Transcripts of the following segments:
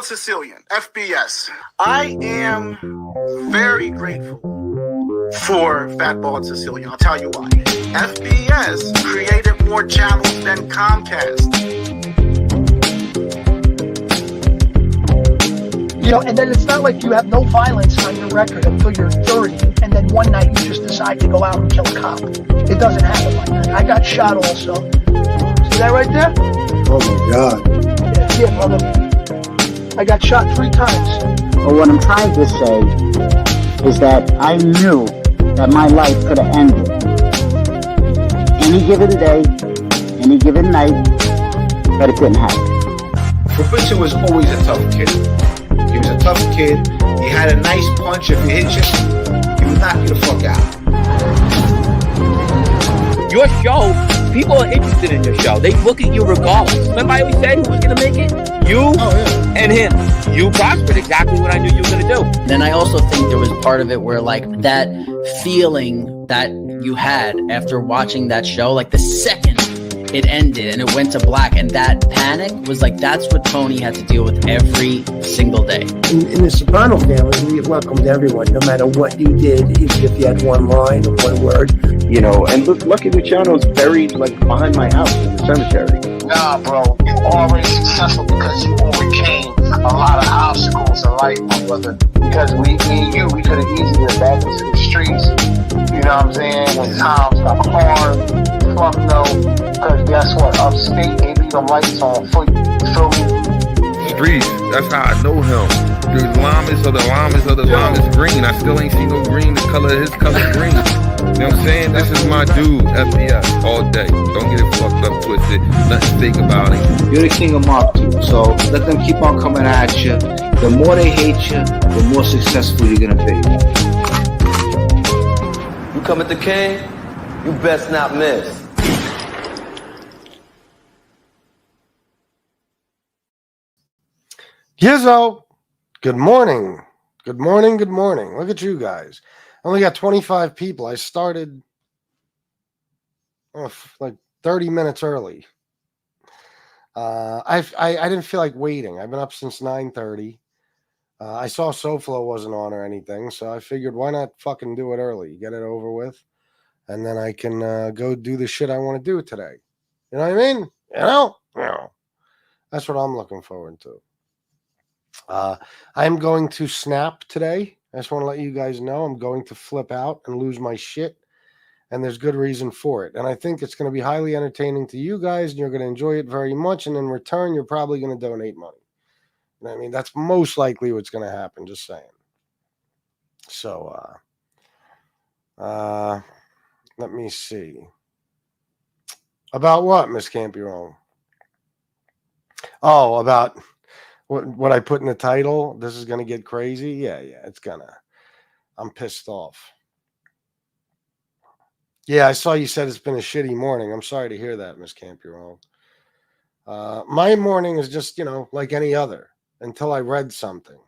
Bald-Sicilian, FBS. I am very grateful for Fat Bald-Sicilian. I'll tell you why. FBS created more channels than Comcast. You know, and then it's not like you have no violence on your record until you're 30, and then one night you just decide to go out and kill a cop. It doesn't happen like that. I got shot also. See that right there? Oh my God. Yeah, brother. I got shot 3 times. Well, what I'm trying to say is that I knew that my life could have ended any given day, any given night, but it didn't happen. Professor was always a tough kid. He was a tough kid. He had a nice punch. If he hit you, he would knock you the fuck out. Your show, people are interested in your show. They look at you regardless. Remember I always said who was going to make it? You and him. You prospered, exactly what I knew you were going to do. Then I also think there was part of it where like that feeling that you had after watching that show, like the second it ended and it went to black, and that panic was like, that's what Tony had to deal with every single day. In the Soprano family, we welcomed everyone, no matter what you did, even if you had one line or one word. You know, and look, Lucky Luciano's buried like behind my house in the cemetery. Nah, bro, you already successful because you overcame a lot of obstacles in life, my brother. Because me and you, we could have easily been back into the streets. You know what I'm saying? When times got hard, fuck no. Because guess what? Upstate, they leave the lights on for you. You feel me? Streets, that's how I know him. The llamas of the llamas of the llamas green. I still ain't seen no green. The color of his color green. You know what I'm saying? This is my dude, FBS, all day. Don't get it fucked up, twisted. Nothing fake about it. You're the king of Mark II, so let them keep on coming at you. The more they hate you, the more successful you're gonna be. You come at the king, you best not miss. Gizzo, good morning. Good morning, good morning. Look at you guys. I only got 25 people. I started like 30 minutes early. I didn't feel like waiting. I've been up since 9:30. I saw SoFlo wasn't on or anything, so I figured why not fucking do it early, get it over with, and then I can go do the shit I want to do today. You know what I mean? You know? That's what I'm looking forward to. I'm going to snap today. I just want to let you guys know I'm going to flip out and lose my shit, and there's good reason for it. And I think it's going to be highly entertaining to you guys, and you're going to enjoy it very much, and in return, you're probably going to donate money. You know what I mean? That's most likely what's going to happen, just saying. So, let me see. About what, Miss Can't Be Wrong? Oh, about what I put in the title. This is going to get crazy. Yeah, it's gonna. I'm pissed off. Yeah, I saw you said it's been a shitty morning. I'm sorry to hear that, Miss Can't Be Wrong. My morning is just, like any other until I read something.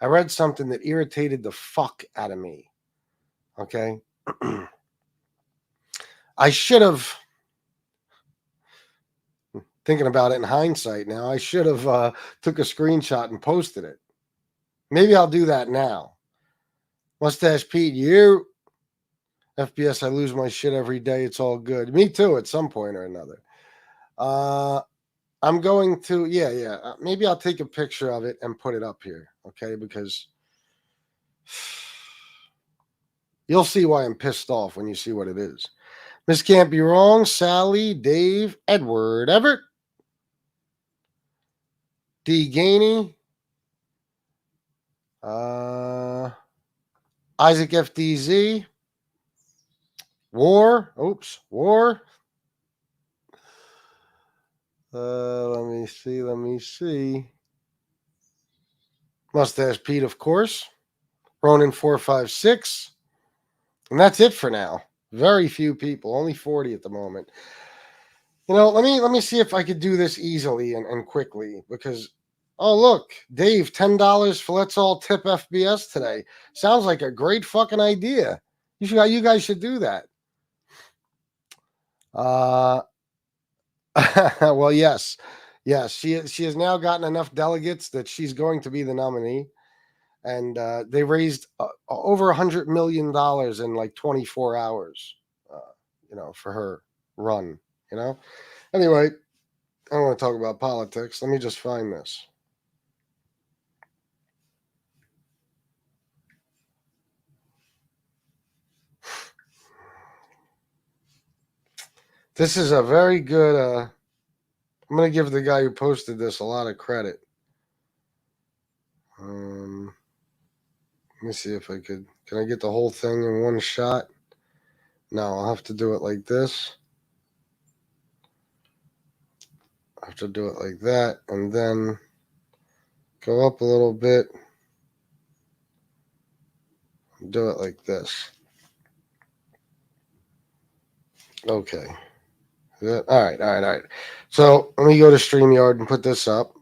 I read something that irritated the fuck out of me. Okay? I should have, thinking about it in hindsight now, I should have took a screenshot and posted it. Maybe I'll do that now. Mustache Pete, you. FBS, I lose my shit every day. It's all good. Me too, at some point or another. I'm going to, maybe I'll take a picture of it and put it up here, okay? Because you'll see why I'm pissed off when you see what it is. Miss Can't Be Wrong, Sally, Dave, Edward, Everett, D. Gainey, Isaac FDZ, War. Let me see. Mustache Pete, of course. Ronin 456. And that's it for now. Very few people, only 40 at the moment. Let me see if I could do this easily and quickly, because look, Dave, $10 for Let's All Tip FBS today. Sounds like a great fucking idea. You guys should do that. Well, yes. Yes, she has now gotten enough delegates that she's going to be the nominee, and they raised over $100 million in like 24 hours, for her run. Anyway, I don't want to talk about politics. Let me just find this. This is a very good. I'm going to give the guy who posted this a lot of credit. Let me see if I could. Can I get the whole thing in one shot? No, I'll have to do it like this. I have to do it like that, and then go up a little bit. Do it like this. Okay. All right. So let me go to StreamYard and put this up.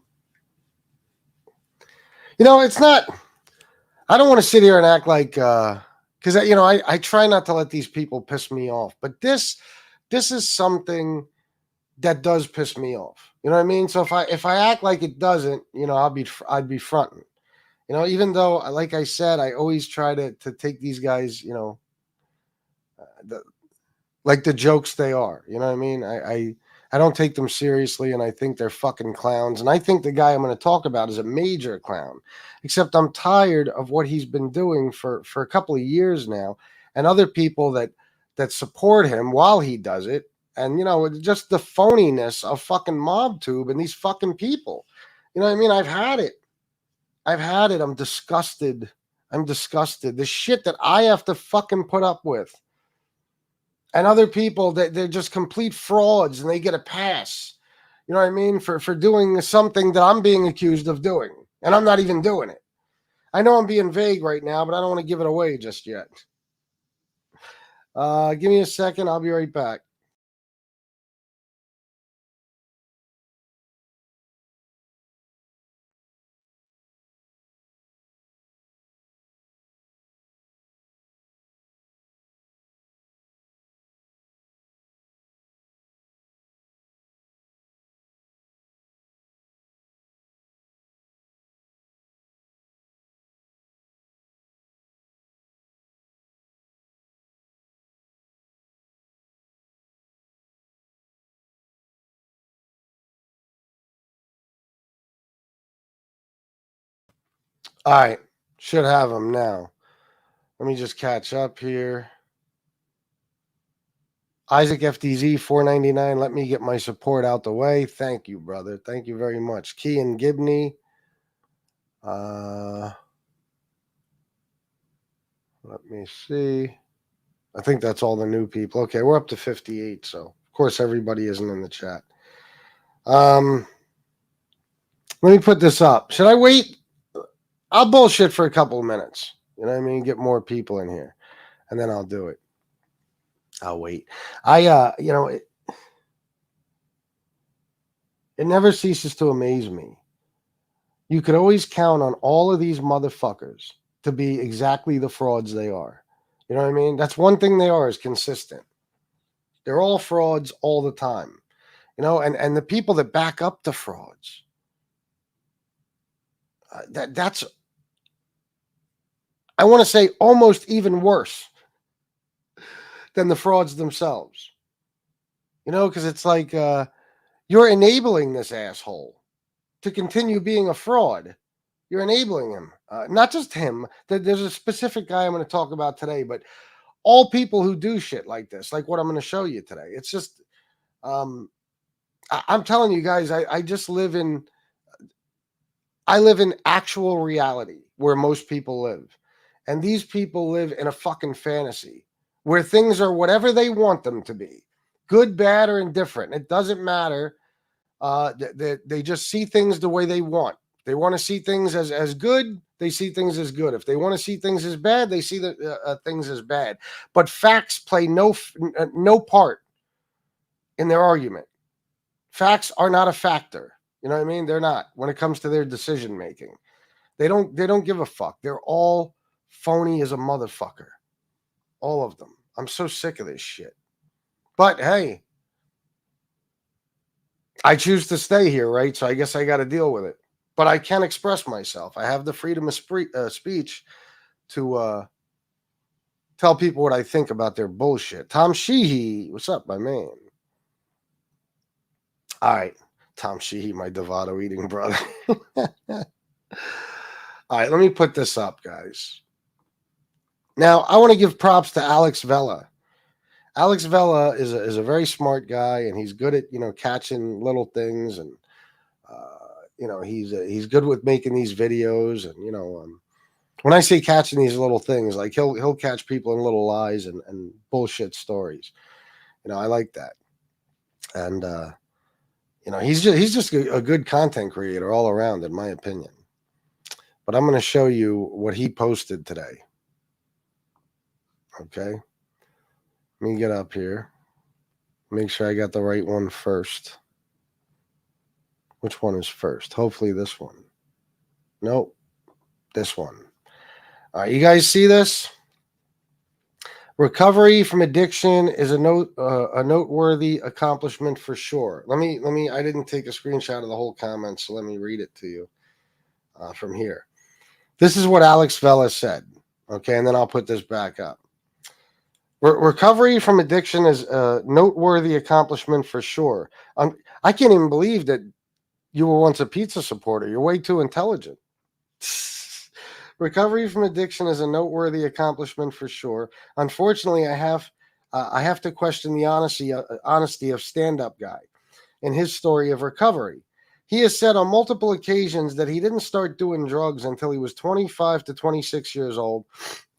It's not. I don't want to sit here and act like, because I try not to let these people piss me off. But this is something that does piss me off. You know what I mean? So if I act like it doesn't, I'd be fronting. Even though, like I said, I always try to take these guys, like the jokes they are. You know what I mean? I don't take them seriously, and I think they're fucking clowns. And I think the guy I'm going to talk about is a major clown. Except I'm tired of what he's been doing for a couple of years now, and other people that support him while he does it. And just the phoniness of fucking MobTube and these fucking people. You know what I mean? I've had it. I'm disgusted. The shit that I have to fucking put up with. And other people they're just complete frauds and they get a pass. You know what I mean? For doing something that I'm being accused of doing. And I'm not even doing it. I know I'm being vague right now, but I don't want to give it away just yet. Give me a second. I'll be right back. All right. Should have them now. Let me just catch up here. Isaac FDZ $4.99. Let me get my support out the way. Thank you, brother. Thank you very much. Kean Gibney. Let me see. I think that's all the new people. Okay, we're up to 58. So of course everybody isn't in the chat. Let me put this up. Should I wait? I'll bullshit for a couple of minutes. You know what I mean? Get more people in here, and then I'll do it. I'll wait. It never ceases to amaze me. You could always count on all of these motherfuckers to be exactly the frauds they are. You know what I mean? That's one thing they are, is consistent. They're all frauds all the time. And the people that back up the frauds, that's, I want to say, almost even worse than the frauds themselves. Because it's like you're enabling this asshole to continue being a fraud. You're enabling him. Not just him. There's a specific guy I'm going to talk about today, but all people who do shit like this, like what I'm going to show you today. It's just, I'm telling you guys, I live in actual reality where most people live. And these people live in a fucking fantasy where things are whatever they want them to be. Good, bad, or indifferent. It doesn't matter. They just see things the way they want. They want to see things as good. They see things as good. If they want to see things as bad, they see things as bad. But facts play no part in their argument. Facts are not a factor. You know what I mean? They're not when it comes to their decision making. They don't give a fuck. They're all phony as a motherfucker. All of them. I'm so sick of this shit. But hey, I choose to stay here, right? So I guess I got to deal with it. But I can express myself. I have the freedom of speech to tell people what I think about their bullshit. Tom Sheehy, what's up, my man? All right, Tom Sheehy, my Devato eating brother. All right, let me put this up, guys. Now, I want to give props to Alex Vela. Alex Vela is a very smart guy, and he's good at catching little things, and he's good with making these videos, and when I say catching these little things, like he'll catch people in little lies and bullshit stories. I like that, and he's just a good content creator all around, in my opinion. But I'm going to show you what he posted today. Okay, let me get up here. Make sure I got the right one first. Which one is first? Hopefully this one. Nope, this one. All right, you guys see this? Recovery from addiction is a noteworthy accomplishment for sure. Let me. I didn't take a screenshot of the whole comment, so let me read it to you from here. This is what Alex Vela said. Okay, and then I'll put this back up. Recovery from addiction is a noteworthy accomplishment for sure. I can't even believe that you were once a pizza supporter. You're way too intelligent. Recovery from addiction is a noteworthy accomplishment for sure. Unfortunately, I have to question the honesty of stand-up guy in his story of recovery. He has said on multiple occasions that he didn't start doing drugs until he was 25 to 26 years old.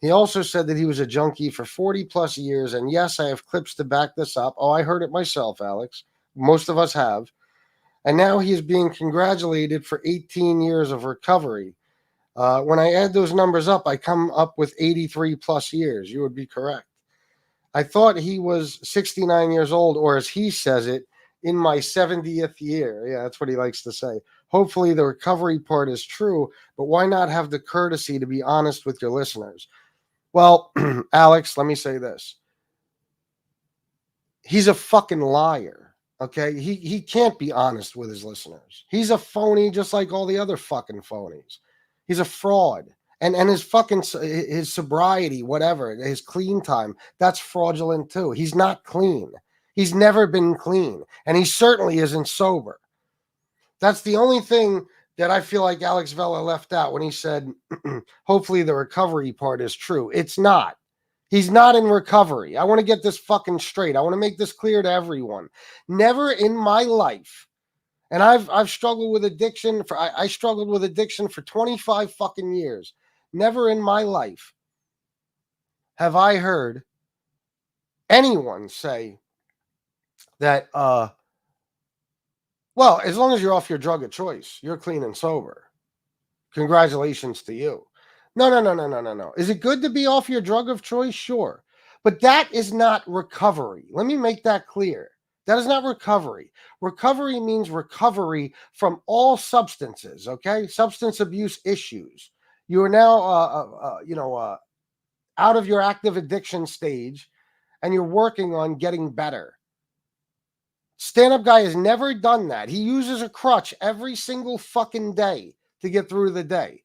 He also said that he was a junkie for 40 plus years. And yes, I have clips to back this up. Oh, I heard it myself, Alex. Most of us have. And now he is being congratulated for 18 years of recovery. When I add those numbers up, I come up with 83 plus years. You would be correct. I thought he was 69 years old, or as he says it, in my 70th year. Yeah, that's what he likes to say. Hopefully the recovery part is true, but why not have the courtesy to be honest with your listeners? Well, Alex, let me say this. He's a fucking liar, okay? He can't be honest with his listeners. He's a phony just like all the other fucking phonies. He's a fraud. And his sobriety, whatever, his clean time, that's fraudulent too. He's not clean. He's never been clean. And he certainly isn't sober. That's the only thing that I feel like Alex Vela left out when he said, hopefully the recovery part is true. It's not. He's not in recovery. I want to get this fucking straight. I want to make this clear to everyone. Never in my life, and I've struggled with addiction I struggled with addiction for 25 fucking years. Never in my life have I heard anyone say that, well, as long as you're off your drug of choice, you're clean and sober. Congratulations to you. No. Is it good to be off your drug of choice? Sure. But that is not recovery. Let me make that clear. That is not recovery. Recovery means recovery from all substances, okay? Substance abuse issues. You are now, out of your active addiction stage, and you're working on getting better. Stand-up guy has never done that. He uses a crutch every single fucking day to get through the day.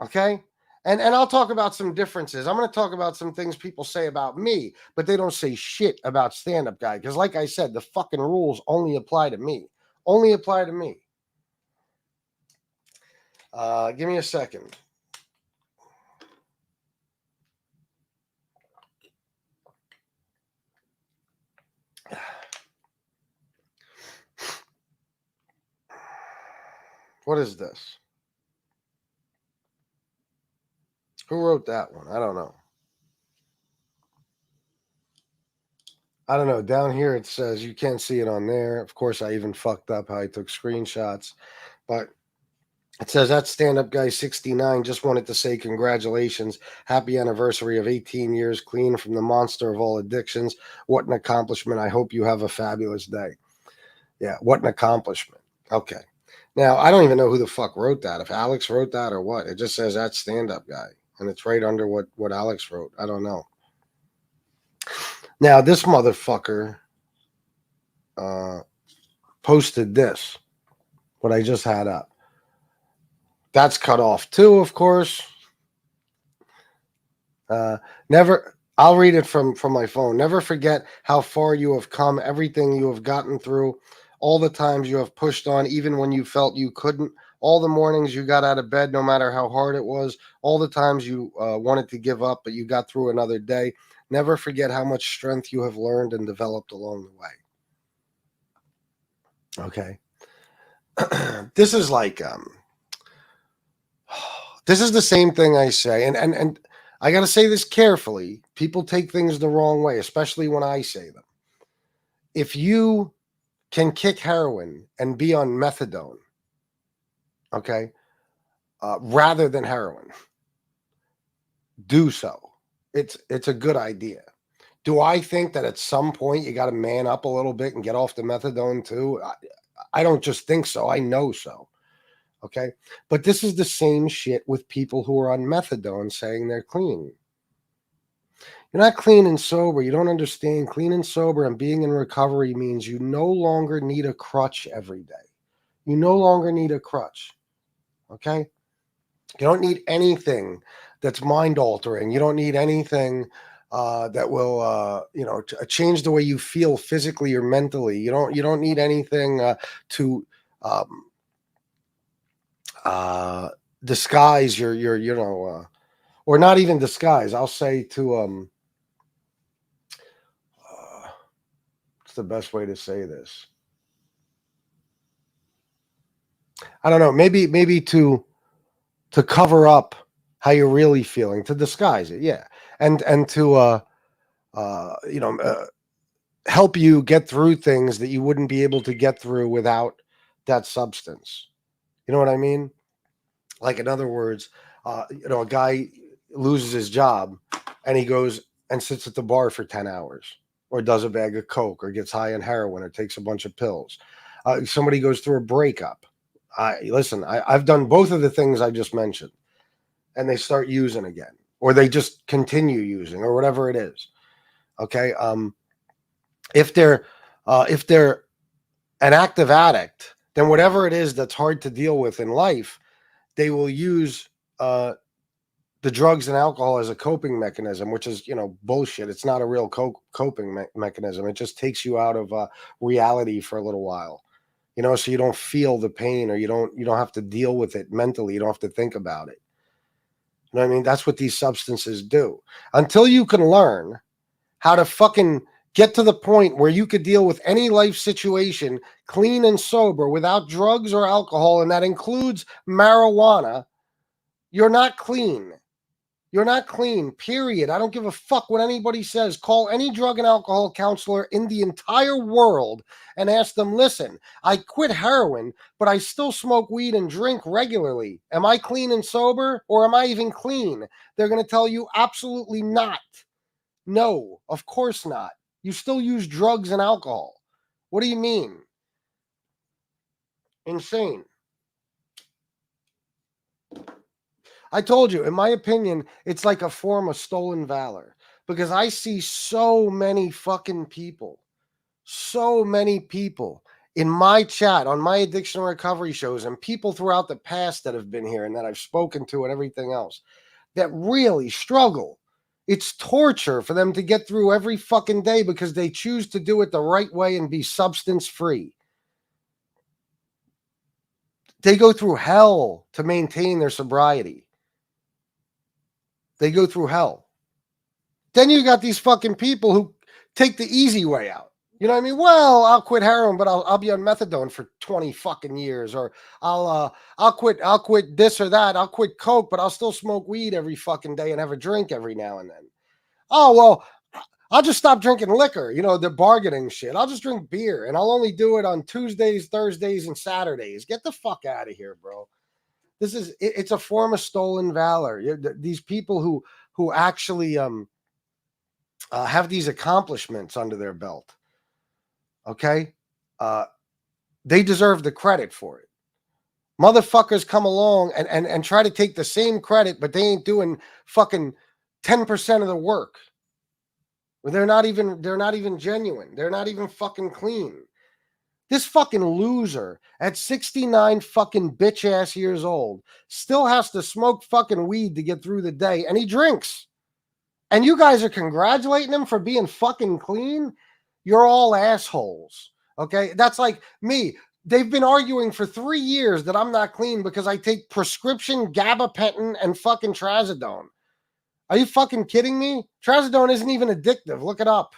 Okay? And I'll talk about some differences. I'm going to talk about some things people say about me, but they don't say shit about stand-up guy. Because like I said, the fucking rules only apply to me. Only apply to me. Give me a second. What is this? Who wrote that one? I don't know. Down here it says you can't see it on there. Of course, I even fucked up how I took screenshots. But it says that stand-up guy 69 just wanted to say congratulations. Happy anniversary of 18 years clean from the monster of all addictions. What an accomplishment. I hope you have a fabulous day. Yeah, what an accomplishment. Okay. Now, I don't even know who the fuck wrote that. If Alex wrote that or what. It just says that stand-up guy. And it's right under what Alex wrote. I don't know. Now, this motherfucker, posted this, what I just had up. That's cut off too, of course. Never. I'll read it from my phone. Never forget how far you have come, everything you have gotten through, all the times you have pushed on, even when you felt you couldn't, all the mornings you got out of bed, no matter how hard it was, all the times you wanted to give up, but you got through another day. Never forget how much strength you have learned and developed along the way. Okay. This is like, this is the same thing I say. And I got to say this carefully. People take things the wrong way, especially when I say them. If you can kick heroin and be on methadone, okay, rather than heroin, do so. It's a good idea. Do I think that at some point you got to man up a little bit and get off the methadone too? I don't just think so. I know so. Okay. But this is the same shit with people who are on methadone saying they're clean. You're not clean and sober. You don't understand. Clean and sober and being in recovery means you no longer need a crutch every day. You no longer need a crutch. Okay. You don't need anything that's mind altering. You don't need anything that will, change the way you feel physically or mentally. You don't need anything to disguise your or not even disguise. I'll say to what's the best way to say this? I don't know. Maybe to cover up how you're really feeling, to disguise it, yeah, and to help you get through things that you wouldn't be able to get through without that substance. You know what I mean? Like, in other words, a guy loses his job and he goes and sits at the bar for 10 hours or does a bag of coke or gets high on heroin or takes a bunch of pills. Somebody goes through a breakup. I've done both of the things I just mentioned, and they start using again, or they just continue using, or whatever it is. Okay. If they're an active addict, then whatever it is that's hard to deal with in life, they will use the drugs and alcohol as a coping mechanism, which is, bullshit. It's not a real coping mechanism. It just takes you out of reality for a little while, so you don't feel the pain, or you don't have to deal with it mentally. You don't have to think about it. You know what I mean? That's what these substances do. Until you can learn how to fucking get to the point where you could deal with any life situation clean and sober without drugs or alcohol, and that includes marijuana, you're not clean. You're not clean, period. I don't give a fuck what anybody says. Call any drug and alcohol counselor in the entire world and ask them, listen, I quit heroin, but I still smoke weed and drink regularly. Am I clean and sober, or am I even clean? They're going to tell you absolutely not. No, of course not. You still use drugs and alcohol. What do you mean? Insane. I told you, in my opinion, it's like a form of stolen valor, because I see so many fucking people in my chat, on my addiction recovery shows, and people throughout the past that have been here and that I've spoken to and everything else, that really struggle. It's torture for them to get through every fucking day because they choose to do it the right way and be substance free. They go through hell to maintain their sobriety. They go through hell. Then you got these fucking people who take the easy way out. You know what I mean? Well, I'll quit heroin, but I'll be on methadone for 20 fucking years, or I'll quit this or that. I'll quit coke, but I'll still smoke weed every fucking day and have a drink every now and then. Oh, well, I'll just stop drinking liquor. The bargaining shit. I'll just drink beer, and I'll only do it on Tuesdays, Thursdays, and Saturdays. Get the fuck out of here, bro. It's a form of stolen valor. These people who actually have these accomplishments under their belt, okay, they deserve the credit for it. Motherfuckers come along and try to take the same credit, but they ain't doing fucking 10% of the work. They're not even genuine. They're not even fucking clean. This fucking loser at 69 fucking bitch ass years old still has to smoke fucking weed to get through the day, and he drinks. And you guys are congratulating him for being fucking clean? You're all assholes. Okay? That's like me. They've been arguing for 3 years that I'm not clean because I take prescription gabapentin and fucking trazodone. Are you fucking kidding me? Trazodone isn't even addictive. Look it up.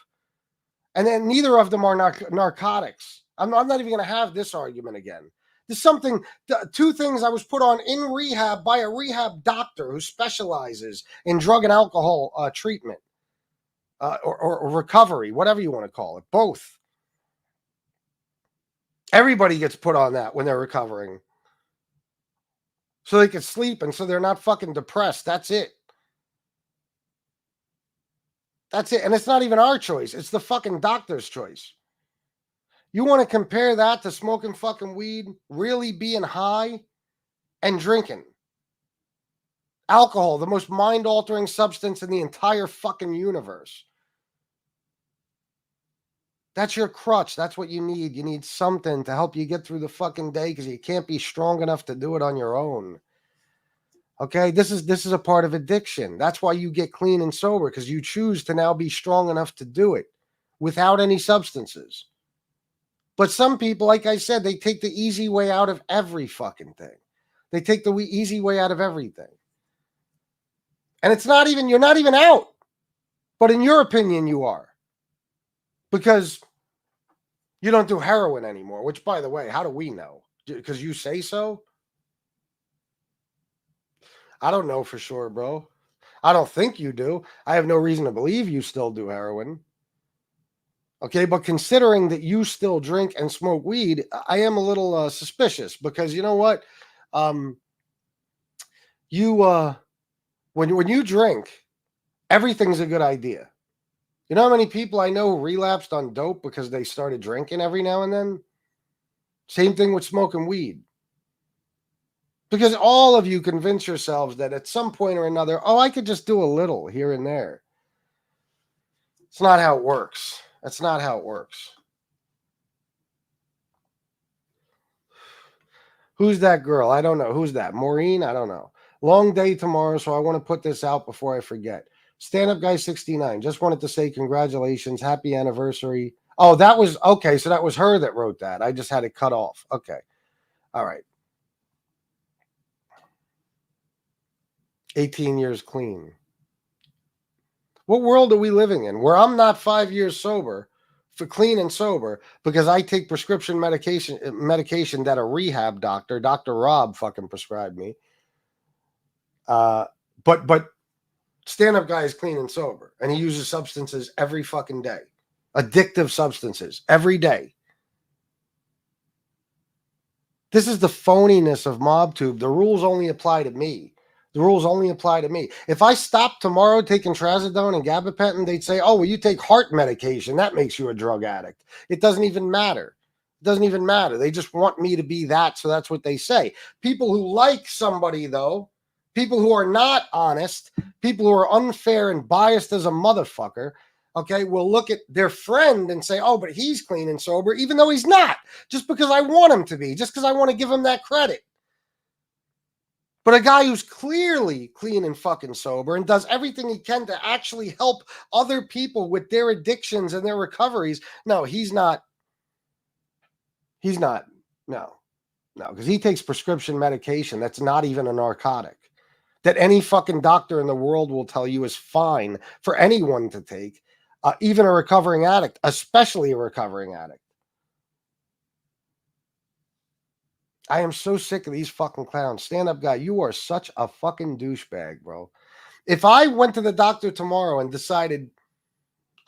And then neither of them are narcotics. I'm not even going to have this argument again. There's two things I was put on in rehab by a rehab doctor who specializes in drug and alcohol treatment or recovery, whatever you want to call it. Both. Everybody gets put on that when they're recovering. So they can sleep and so they're not fucking depressed. That's it. That's it. And it's not even our choice. It's the fucking doctor's choice. You want to compare that to smoking fucking weed, really being high, and drinking? Alcohol, the most mind-altering substance in the entire fucking universe. That's your crutch. That's what you need. You need something to help you get through the fucking day because you can't be strong enough to do it on your own. Okay, this is a part of addiction. That's why you get clean and sober, because you choose to now be strong enough to do it without any substances. But some people, like I said, they take the easy way out of every fucking thing. They take the easy way out of everything. And it's not even, you're not even out. But in your opinion, you are. Because you don't do heroin anymore, which, by the way, how do we know? Because you say so? I don't know for sure, bro. I don't think you do. I have no reason to believe you still do heroin. Okay, but considering that you still drink and smoke weed, I am a little suspicious because you know what? When you drink, everything's a good idea. You know how many people I know relapsed on dope because they started drinking every now and then? Same thing with smoking weed. Because all of you convince yourselves that at some point or another, oh, I could just do a little here and there. It's not how it works. That's not how it works. Who's that girl? I don't know. Who's that? Maureen? I don't know. Long day tomorrow, so I want to put this out before I forget. Stand-up guy 69. Just wanted to say congratulations. Happy anniversary. Oh, that was, okay, so that was her that wrote that. I just had it cut off. Okay. All right. 18 years clean. What world are we living in where I'm not 5 years sober, for clean and sober, because I take prescription medication that a rehab doctor, Dr. Rob, fucking prescribed me. But stand-up guy is clean and sober, and he uses substances every fucking day. Addictive substances every day. This is the phoniness of MobTube. The rules only apply to me. The rules only apply to me. If I stopped tomorrow taking trazodone and gabapentin, they'd say, oh, well, you take heart medication. That makes you a drug addict. It doesn't even matter. It doesn't even matter. They just want me to be that, so that's what they say. People who like somebody, though, people who are not honest, people who are unfair and biased as a motherfucker, okay, will look at their friend and say, oh, but he's clean and sober, even though he's not, just because I want him to be, just because I want to give him that credit. But a guy who's clearly clean and fucking sober and does everything he can to actually help other people with their addictions and their recoveries, no, he's not. He's not. No, because he takes prescription medication that's not even a narcotic, that any fucking doctor in the world will tell you is fine for anyone to take, even a recovering addict, especially a recovering addict. I am so sick of these fucking clowns. Stand-up guy, you are such a fucking douchebag, bro. If I went to the doctor tomorrow and decided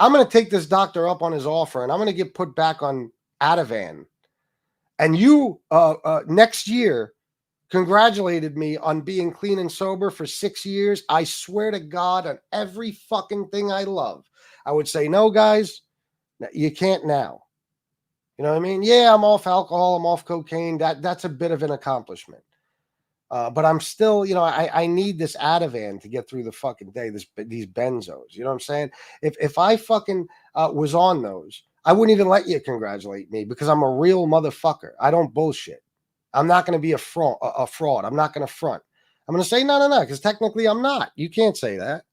I'm going to take this doctor up on his offer and I'm going to get put back on Ativan, and you next year congratulated me on being clean and sober for 6 years, I swear to God, on every fucking thing I love, I would say, no, guys, you can't now. You know what I mean? Yeah, I'm off alcohol. I'm off cocaine. That's a bit of an accomplishment. But I'm still, I need this Ativan to get through the fucking day, these benzos. You know what I'm saying? If I fucking was on those, I wouldn't even let you congratulate me because I'm a real motherfucker. I don't bullshit. I'm not going to be a fraud. I'm not going to front. I'm going to say no, because technically I'm not. You can't say that.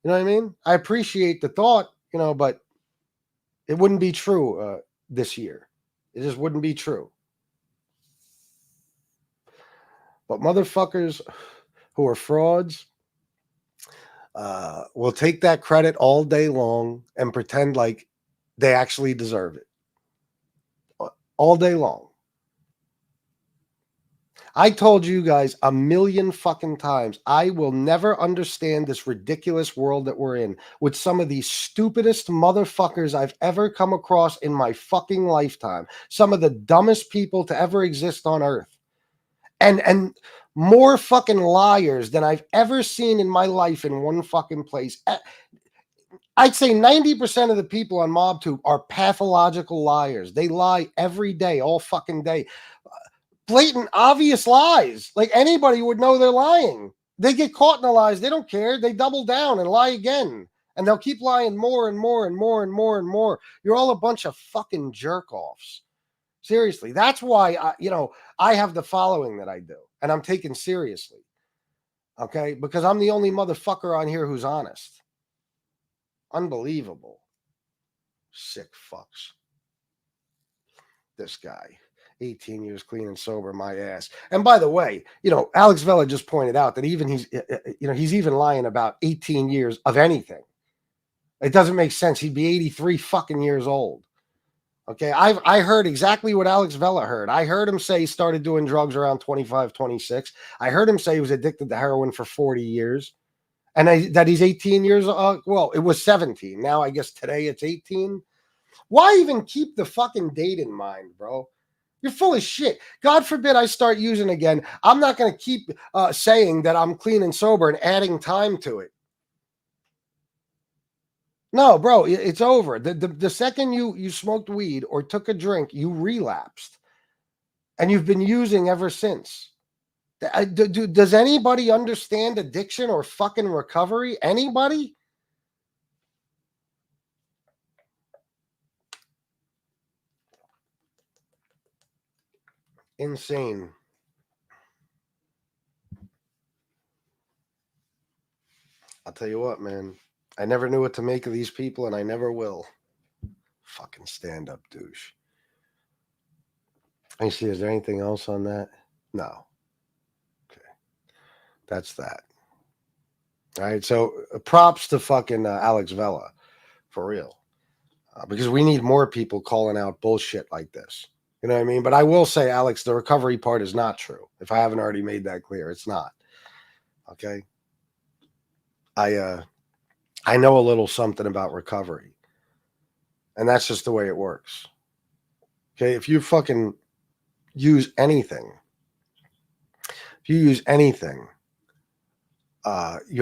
You know what I mean? I appreciate the thought, but it wouldn't be true this year. It just wouldn't be true. But motherfuckers who are frauds will take that credit all day long and pretend like they actually deserve it. All day long. I told you guys a million fucking times, I will never understand this ridiculous world that we're in with some of the stupidest motherfuckers I've ever come across in my fucking lifetime. Some of the dumbest people to ever exist on earth. And more fucking liars than I've ever seen in my life in one fucking place. I'd say 90% of the people on MobTube are pathological liars. They lie every day, all fucking day. Blatant, obvious lies. Like anybody would know they're lying. They get caught in the lies. They don't care. They double down and lie again. And they'll keep lying more and more and more and more and more. You're all a bunch of fucking jerk-offs. Seriously. That's why, I have the following that I do. And I'm taken seriously. Okay? Because I'm the only motherfucker on here who's honest. Unbelievable. Sick fucks. This guy. 18 years clean and sober, my ass. And by the way, Alex Vela just pointed out that even he's even lying about 18 years of anything. It doesn't make sense. He'd be 83 fucking years old. Okay, I heard exactly what Alex Vela heard. I heard him say he started doing drugs around 25, 26. I heard him say he was addicted to heroin for 40 years. And that he's 18 years old. Well, it was 17. Now I guess today it's 18. Why even keep the fucking date in mind, bro? You're full of shit. God forbid I start using again. I'm not going to keep saying that I'm clean and sober and adding time to it. No, bro, it's over. The second you smoked weed or took a drink, you relapsed. And you've been using ever since. Does anybody understand addiction or fucking recovery? Anybody? Insane. I'll tell you what, man. I never knew what to make of these people, and I never will. Fucking stand-up douche. Let me see, is there anything else on that? No. Okay. That's that. All right, so props to fucking Alex Vela. For real. Because we need more people calling out bullshit like this. You know what I mean? But I will say, Alex, the recovery part is not true. If I haven't already made that clear, it's not. Okay? I know a little something about recovery. And that's just the way it works. Okay? If you fucking use anything, you're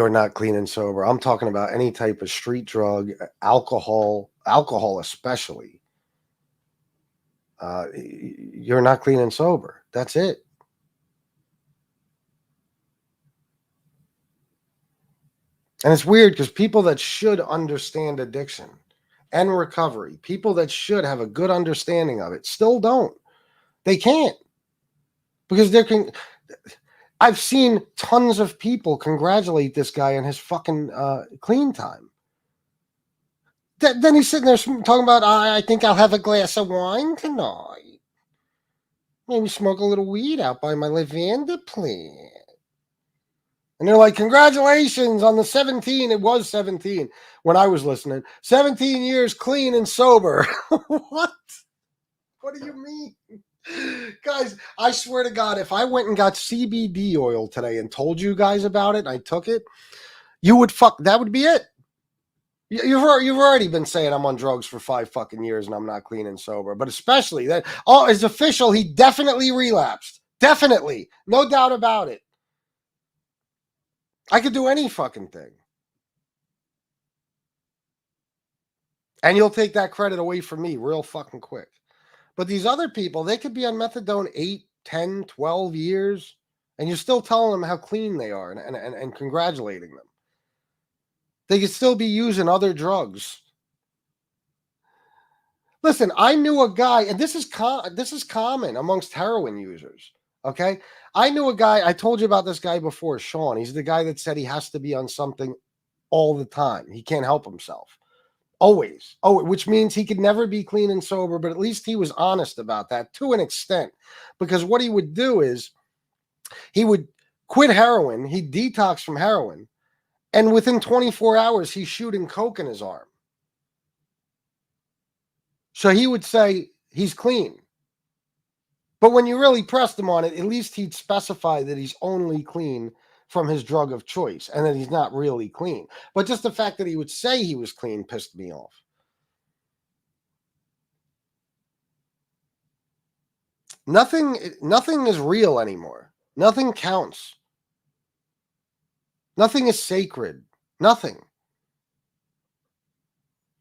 not clean and sober. I'm talking about any type of street drug, alcohol especially. You're not clean and sober. That's it. And it's weird because people that should understand addiction and recovery, people that should have a good understanding of it, still don't. They can't. Because I've seen tons of people congratulate this guy on his fucking clean time. Then he's sitting there talking about, I think I'll have a glass of wine tonight. Maybe smoke a little weed out by my lavender plant. And they're like, congratulations on the 17. It was 17 when I was listening. 17 years clean and sober. What? What do you mean? Guys, I swear to God, if I went and got CBD oil today and told you guys about it and I took it, that would be it. You've already been saying I'm on drugs for 5 fucking years and I'm not clean and sober. But especially that, it's official. He definitely relapsed. Definitely. No doubt about it. I could do any fucking thing. And you'll take that credit away from me real fucking quick. But these other people, they could be on methadone 8, 10, 12 years, and you're still telling them how clean they are and congratulating them. They could still be using other drugs. Listen, I knew a guy, and this is common amongst heroin users. Okay, I knew a guy. I told you about this guy before, Sean. He's the guy that said he has to be on something all the time. He can't help himself. Always. Oh, which means he could never be clean and sober, but at least he was honest about that to an extent. Because what he would do is he would quit heroin, he'd detox from heroin, and within 24 hours, he's shooting coke in his arm. So he would say he's clean. But when you really pressed him on it, at least he'd specify that he's only clean from his drug of choice and that he's not really clean. But just the fact that he would say he was clean pissed me off. Nothing is real anymore. Nothing counts. Nothing is sacred. Nothing.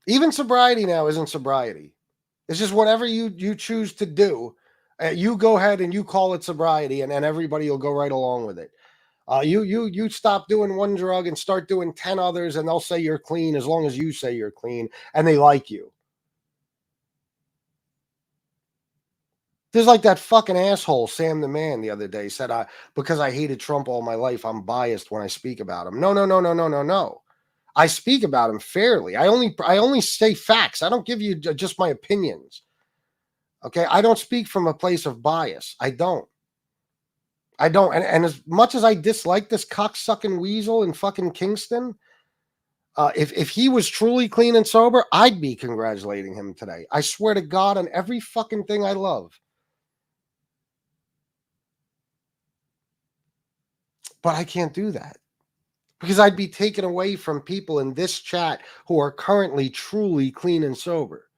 Even sobriety now isn't sobriety. It's just whatever you choose to do. You go ahead and you call it sobriety, and everybody will go right along with it. You stop doing one drug and start doing 10 others, and they'll say you're clean as long as you say you're clean, and they like you. There's like that fucking asshole, Sam the Man, the other day said, because I hated Trump all my life, I'm biased when I speak about him. No. I speak about him fairly. I only say facts. I don't give you just my opinions. Okay, I don't speak from a place of bias. I don't. And as much as I dislike this cocksucking weasel in fucking Kingston, if he was truly clean and sober, I'd be congratulating him today. I swear to God on every fucking thing I love. But I can't do that because I'd be taken away from people in this chat who are currently truly clean and sober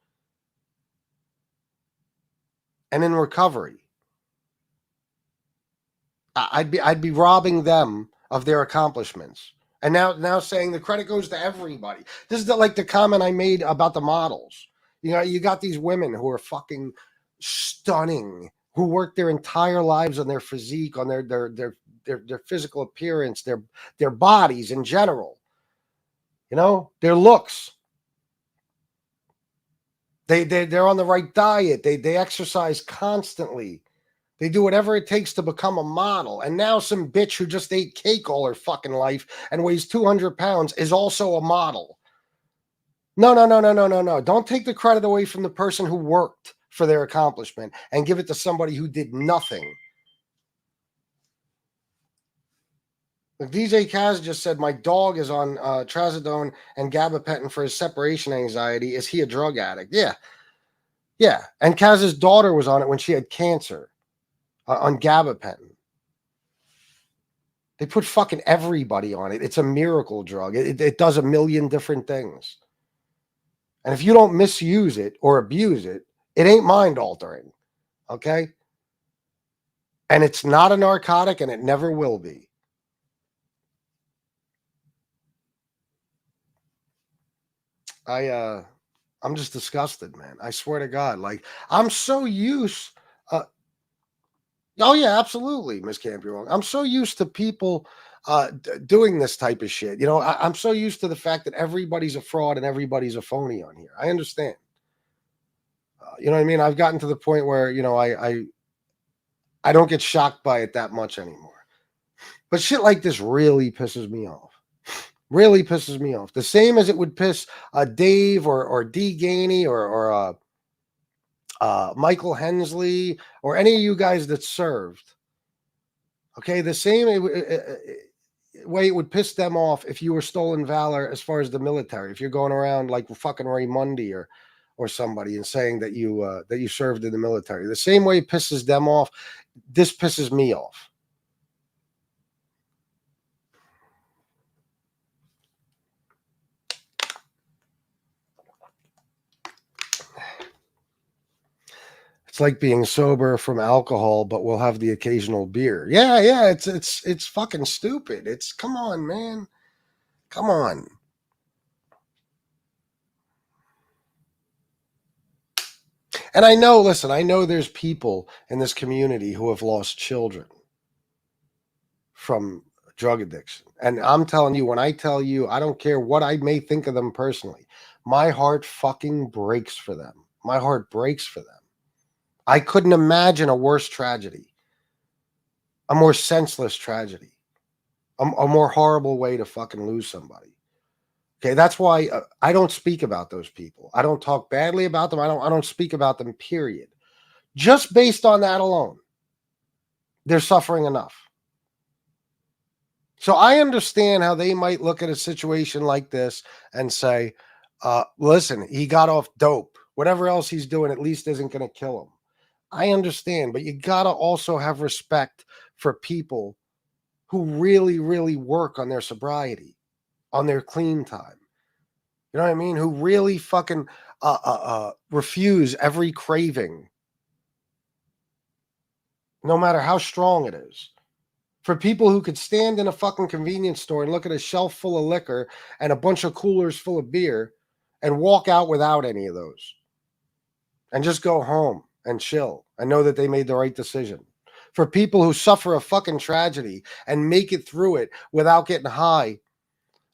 and in recovery. I'd be robbing them of their accomplishments. And now saying the credit goes to everybody. This is like the comment I made about the models. You know, you got these women who are fucking stunning, who work their entire lives on their physique, on their physical appearance, their bodies in general. You know, their looks. They're on the right diet. They exercise constantly. They do whatever it takes to become a model. And now some bitch who just ate cake all her fucking life and weighs 200 pounds is also a model. No. Don't take the credit away from the person who worked for their accomplishment and give it to somebody who did nothing. Like DJ Kaz just said, my dog is on trazodone and gabapentin for his separation anxiety. Is he a drug addict? Yeah. And Kaz's daughter was on it when she had cancer. On gabapentin. They put fucking everybody on it. It's a miracle drug. It does a million different things. And if you don't misuse it or abuse it, it ain't mind altering. Okay? And it's not a narcotic and it never will be. I'm just disgusted, man. I swear to God. Like, I'm so used. Oh yeah, absolutely, Miss Campion. I'm so used to people doing this type of shit. You know, I'm so used to the fact that everybody's a fraud and everybody's a phony on here. I understand. You know what I mean? I've gotten to the point where, you know, I don't get shocked by it that much anymore. But shit like this really pisses me off. Really pisses me off. The same as it would piss Dave or D. Gainey or Michael Hensley, or any of you guys that served. Okay, the same way it would piss them off if you were stolen valor as far as the military. If you're going around like fucking Ray Mundy or somebody and saying that you served in the military, the same way it pisses them off, this pisses me off. It's like being sober from alcohol, but we'll have the occasional beer. Yeah, it's fucking stupid. It's, come on, man. Come on. And I know there's people in this community who have lost children from drug addiction. And I'm telling you, when I tell you, I don't care what I may think of them personally, my heart fucking breaks for them. My heart breaks for them. I couldn't imagine a worse tragedy, a more senseless tragedy, a more horrible way to fucking lose somebody. Okay, that's why I don't speak about those people. I don't talk badly about them. I don't speak about them, period. Just based on that alone, they're suffering enough. So I understand how they might look at a situation like this and say, listen, he got off dope. Whatever else he's doing at least isn't going to kill him. I understand, but you got to also have respect for people who really, really work on their sobriety, on their clean time. You know what I mean? Who really fucking refuse every craving, no matter how strong it is. For people who could stand in a fucking convenience store and look at a shelf full of liquor and a bunch of coolers full of beer and walk out without any of those and just go home and chill and know that they made the right decision. For people who suffer a fucking tragedy and make it through it without getting high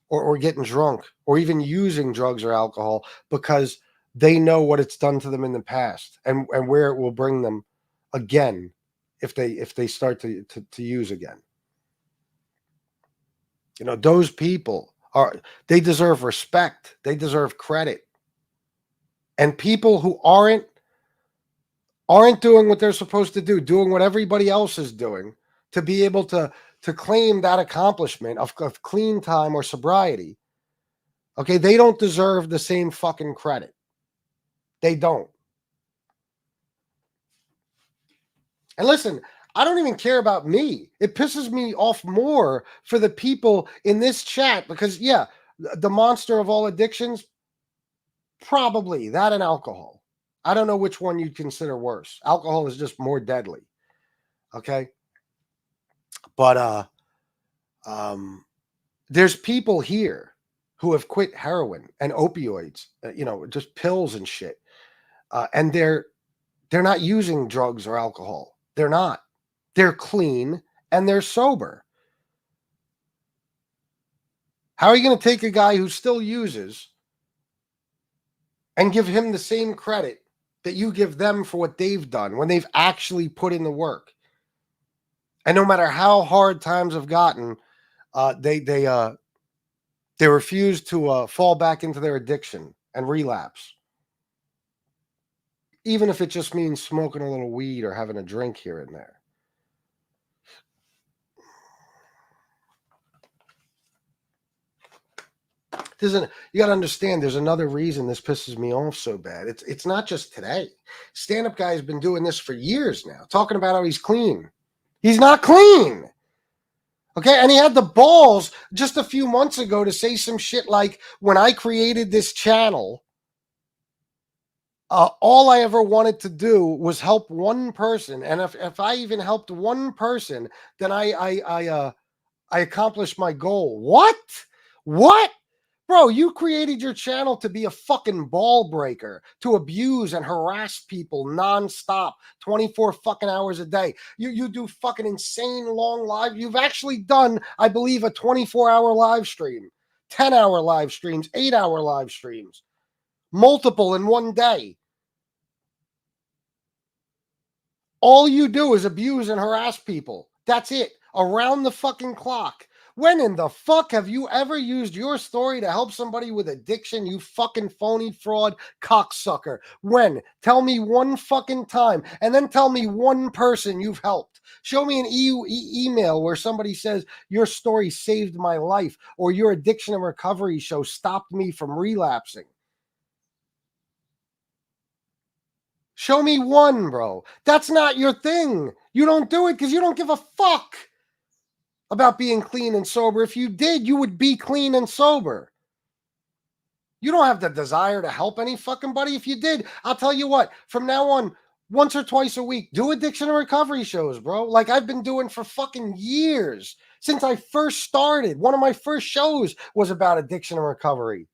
or getting drunk or even using drugs or alcohol because they know what it's done to them in the past and where it will bring them again if they start to use again. You know, those people they deserve respect. They deserve credit. And people who aren't doing what they're supposed to do, doing what everybody else is doing to be able to claim that accomplishment of clean time or sobriety, okay, they don't deserve the same fucking credit. They don't. And listen, I don't even care about me. It pisses me off more for the people in this chat because, yeah, the monster of all addictions, probably that and alcohol. I don't know which one you'd consider worse. Alcohol is just more deadly. Okay? But there's people here who have quit heroin and opioids, just pills and shit. And they're not using drugs or alcohol. They're not. They're clean and they're sober. How are you going to take a guy who still uses and give him the same credit that you give them for what they've done when they've actually put in the work? And no matter how hard times have gotten, they refuse to fall back into their addiction and relapse. Even if it just means smoking a little weed or having a drink here and there. You got to understand, there's another reason this pisses me off so bad. It's not just today. Stand-up guy has been doing this for years now, talking about how he's clean. He's not clean. Okay, and he had the balls just a few months ago to say some shit like, when I created this channel, all I ever wanted to do was help one person. And if I even helped one person, then I accomplished my goal. What? Bro, you created your channel to be a fucking ball breaker, to abuse and harass people nonstop, 24 fucking hours a day. You do fucking insane long live. You've actually done, I believe, a 24-hour live stream, 10-hour live streams, 8-hour live streams, multiple in one day. All you do is abuse and harass people. That's it. Around the fucking clock. When in the fuck have you ever used your story to help somebody with addiction, you fucking phony fraud cocksucker? When? Tell me one fucking time, and then tell me one person you've helped. Show me an email where somebody says, your story saved my life, or your addiction and recovery show stopped me from relapsing. Show me one, bro. That's not your thing. You don't do it because you don't give a fuck about being clean and sober. If you did, you would be clean and sober. You don't have the desire to help any fucking buddy. If you did, I'll tell you what, from now on, once or twice a week, do addiction and recovery shows, bro. Like I've been doing for fucking years. Since I first started, one of my first shows was about addiction and recovery.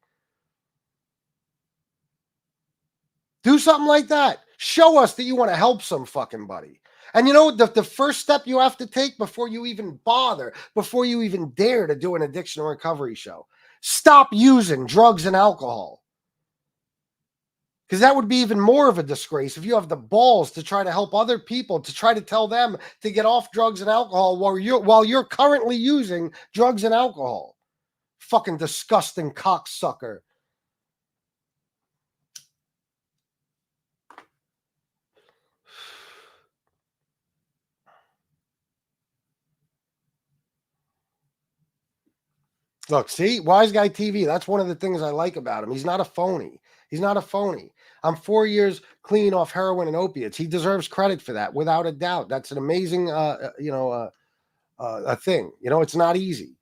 Do something like that. Show us that you want to help some fucking buddy. And you know, the first step you have to take before you even bother, before you even dare to do an addiction and recovery show, stop using drugs and alcohol. Because that would be even more of a disgrace if you have the balls to try to help other people, to try to tell them to get off drugs and alcohol while you're currently using drugs and alcohol. Fucking disgusting cocksucker. Look, see, Wise Guy TV. That's one of the things I like about him. He's not a phony. He's not a phony. I'm 4 years clean off heroin and opiates. He deserves credit for that, without a doubt. That's an amazing, a thing. You know, it's not easy.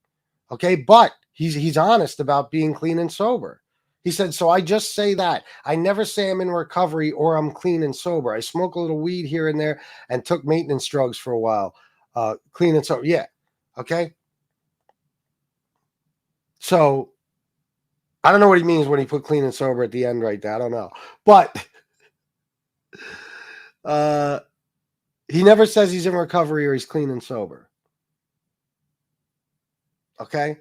Okay, but he's honest about being clean and sober. He said, so I just say that. I never say I'm in recovery or I'm clean and sober. I smoke a little weed here and there and took maintenance drugs for a while. Clean and sober. Yeah. Okay. So I don't know what he means when he put clean and sober at the end right there. I don't know. But he never says he's in recovery or he's clean and sober. Okay?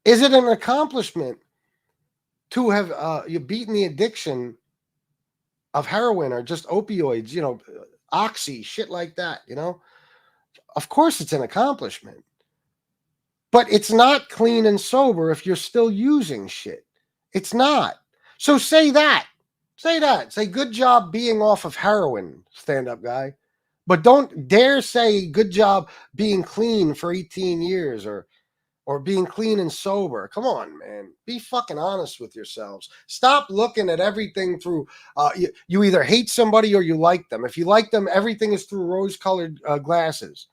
Is it an accomplishment to have you beaten the addiction of heroin or just opioids, you know, oxy, shit like that, you know? Of course it's an accomplishment. But it's not clean and sober if you're still using shit. It's not. So say that. Say that. Say good job being off of heroin, stand-up guy. But don't dare say good job being clean for 18 years or being clean and sober. Come on, man. Be fucking honest with yourselves. Stop looking at everything through, you either hate somebody or you like them. If you like them, everything is through rose-colored glasses.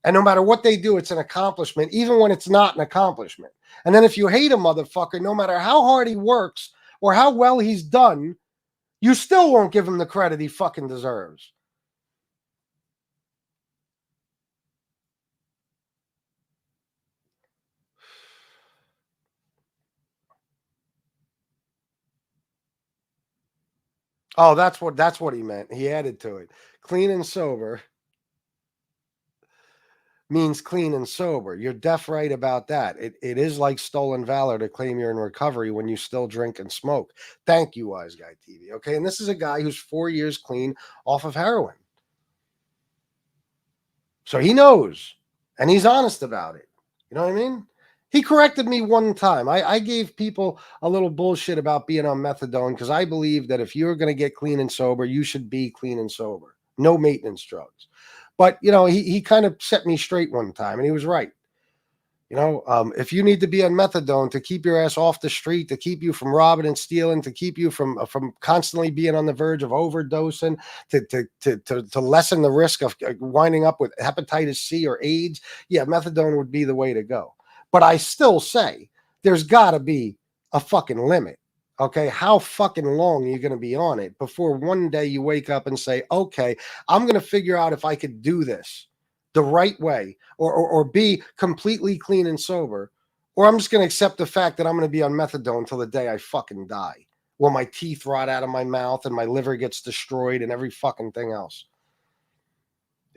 And no matter what they do, it's an accomplishment, even when it's not an accomplishment. And then if you hate a motherfucker, no matter how hard he works or how well he's done, you still won't give him the credit he fucking deserves. Oh, that's what he meant. He added to it. Clean and sober means clean and sober. You're deaf right about that. It is like stolen valor to claim you're in recovery when you still drink and smoke. Thank you, Wise Guy TV. Okay, and this is a guy who's 4 years clean off of heroin. So he knows, and he's honest about it. You know what I mean? He corrected me one time. I gave people a little bullshit about being on methadone because I believe that if you're going to get clean and sober, you should be clean and sober. No maintenance drugs. But, you know, he kind of set me straight one time, and he was right. You know, if you need to be on methadone to keep your ass off the street, to keep you from robbing and stealing, to keep you from constantly being on the verge of overdosing, to lessen the risk of winding up with hepatitis C or AIDS, yeah, methadone would be the way to go. But I still say there's got to be a fucking limit. Okay, how fucking long are you going to be on it before one day you wake up and say, okay, I'm going to figure out if I could do this the right way or be completely clean and sober, or I'm just going to accept the fact that I'm going to be on methadone until the day I fucking die, while my teeth rot out of my mouth and my liver gets destroyed and every fucking thing else.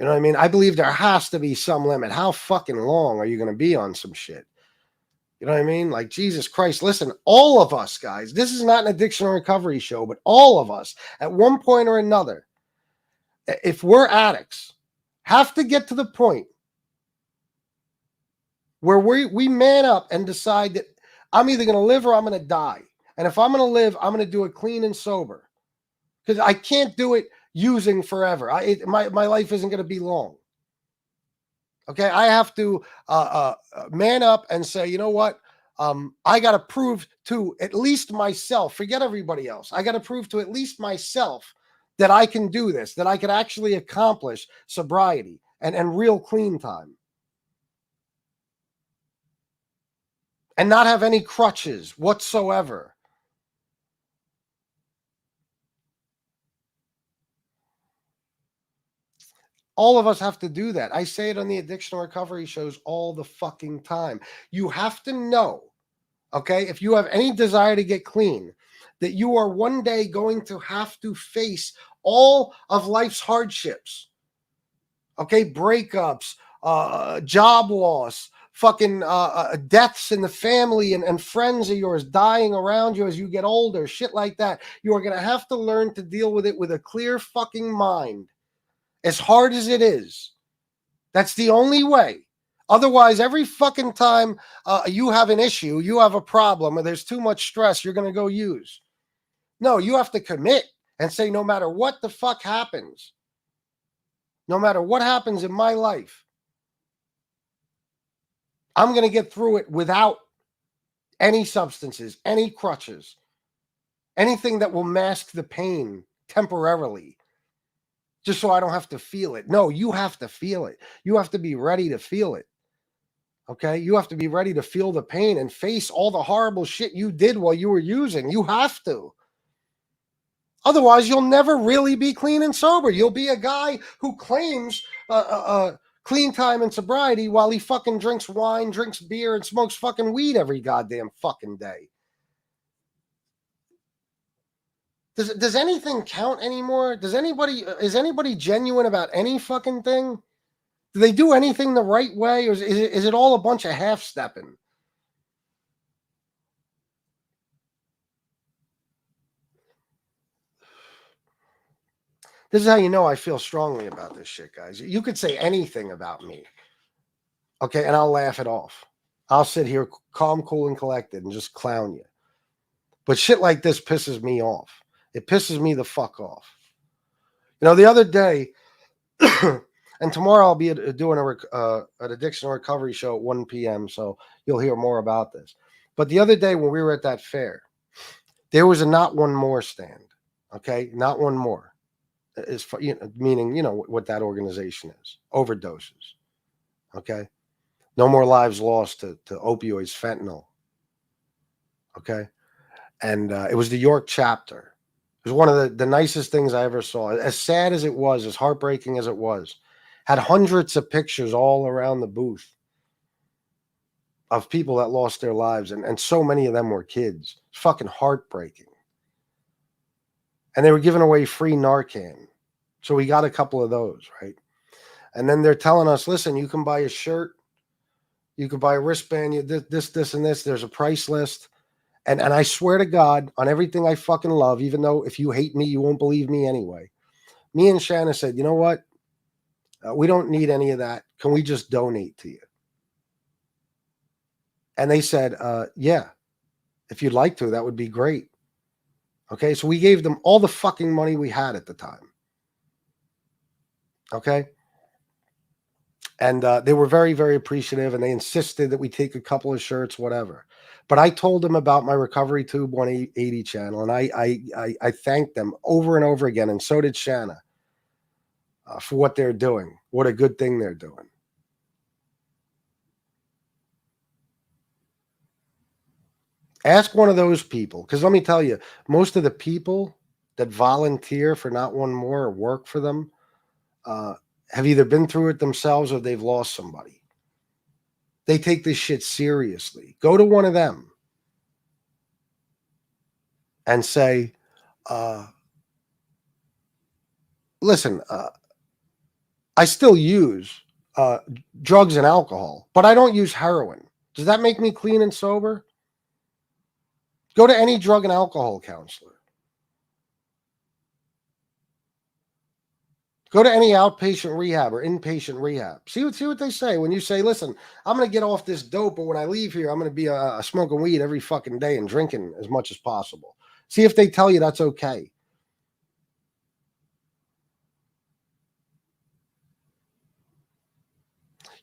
You know what I mean? I believe there has to be some limit. How fucking long are you going to be on some shit? You know what I mean? Like, Jesus Christ, listen, all of us, guys, this is not an addiction or recovery show, but all of us at one point or another, if we're addicts, have to get to the point where we man up and decide that I'm either going to live or I'm going to die. And if I'm going to live, I'm going to do it clean and sober, because I can't do it using forever. My life isn't going to be long. Okay, I have to man up and say, you know what? I got to prove to at least myself, forget everybody else. I got to prove to at least myself that I can do this, that I can actually accomplish sobriety and real clean time. And not have any crutches whatsoever. All of us have to do that. I say it on the addiction recovery shows all the fucking time. You have to know, okay, if you have any desire to get clean, that you are one day going to have to face all of life's hardships. Okay, breakups, job loss, fucking deaths in the family and friends of yours dying around you as you get older, shit like that. You are going to have to learn to deal with it with a clear fucking mind, as hard as it is. That's the only way. Otherwise, every fucking time you have an issue, you have a problem, or there's too much stress, you're going to go use. No, you have to commit and say, no matter what the fuck happens, no matter what happens in my life, I'm going to get through it without any substances, any crutches, anything that will mask the pain temporarily, just so I don't have to feel it. No, you have to feel it. You have to be ready to feel it. Okay? You have to be ready to feel the pain and face all the horrible shit you did while you were using. You have to. Otherwise, you'll never really be clean and sober. You'll be a guy who claims clean time and sobriety while he fucking drinks wine, drinks beer, and smokes fucking weed every goddamn fucking day. Does anything count anymore? Is anybody genuine about any fucking thing? Do they do anything the right way, or is it all a bunch of half-stepping? This is how you know I feel strongly about this shit, guys. You could say anything about me, okay, and I'll laugh it off. I'll sit here calm, cool, and collected and just clown you. But shit like this pisses me off. It pisses me the fuck off. You know, the other day, and tomorrow I'll be doing an addiction recovery show at 1 p.m., so you'll hear more about this. But the other day when we were at that fair, there was a not one more stand, okay? Not one more. Meaning, you know, what that organization is. Overdoses, okay? No more lives lost to opioids, fentanyl, okay? And it was the York chapter. It was one of the nicest things I ever saw. As sad as it was, as heartbreaking as it was, had hundreds of pictures all around the booth of people that lost their lives, and so many of them were kids. It's fucking heartbreaking. And they were giving away free Narcan. So we got a couple of those, right? And then they're telling us, listen, you can buy a shirt, you can buy a wristband, this, and this. There's a price list. And I swear to God, on everything I fucking love, even though if you hate me, you won't believe me anyway. Me and Shanna said, you know what? We don't need any of that. Can we just donate to you? And they said, yeah, if you'd like to, that would be great. Okay, so we gave them all the fucking money we had at the time. Okay? And they were very, very appreciative, and they insisted that we take a couple of shirts, whatever. But I told them about my Recovery Tube 180 channel, and I thanked them over and over again, and so did Shanna, for what they're doing. What a good thing they're doing. Ask one of those people, because let me tell you, most of the people that volunteer for Not One More or work for them have either been through it themselves or they've lost somebody. They take this shit seriously. Go to one of them and say, listen, I still use drugs and alcohol, but I don't use heroin. Does that make me clean and sober? Go to any drug and alcohol counselor. Go to any outpatient rehab or inpatient rehab. See what they say when you say, listen, I'm going to get off this dope, but when I leave here, I'm going to be smoking weed every fucking day and drinking as much as possible. See if they tell you that's okay.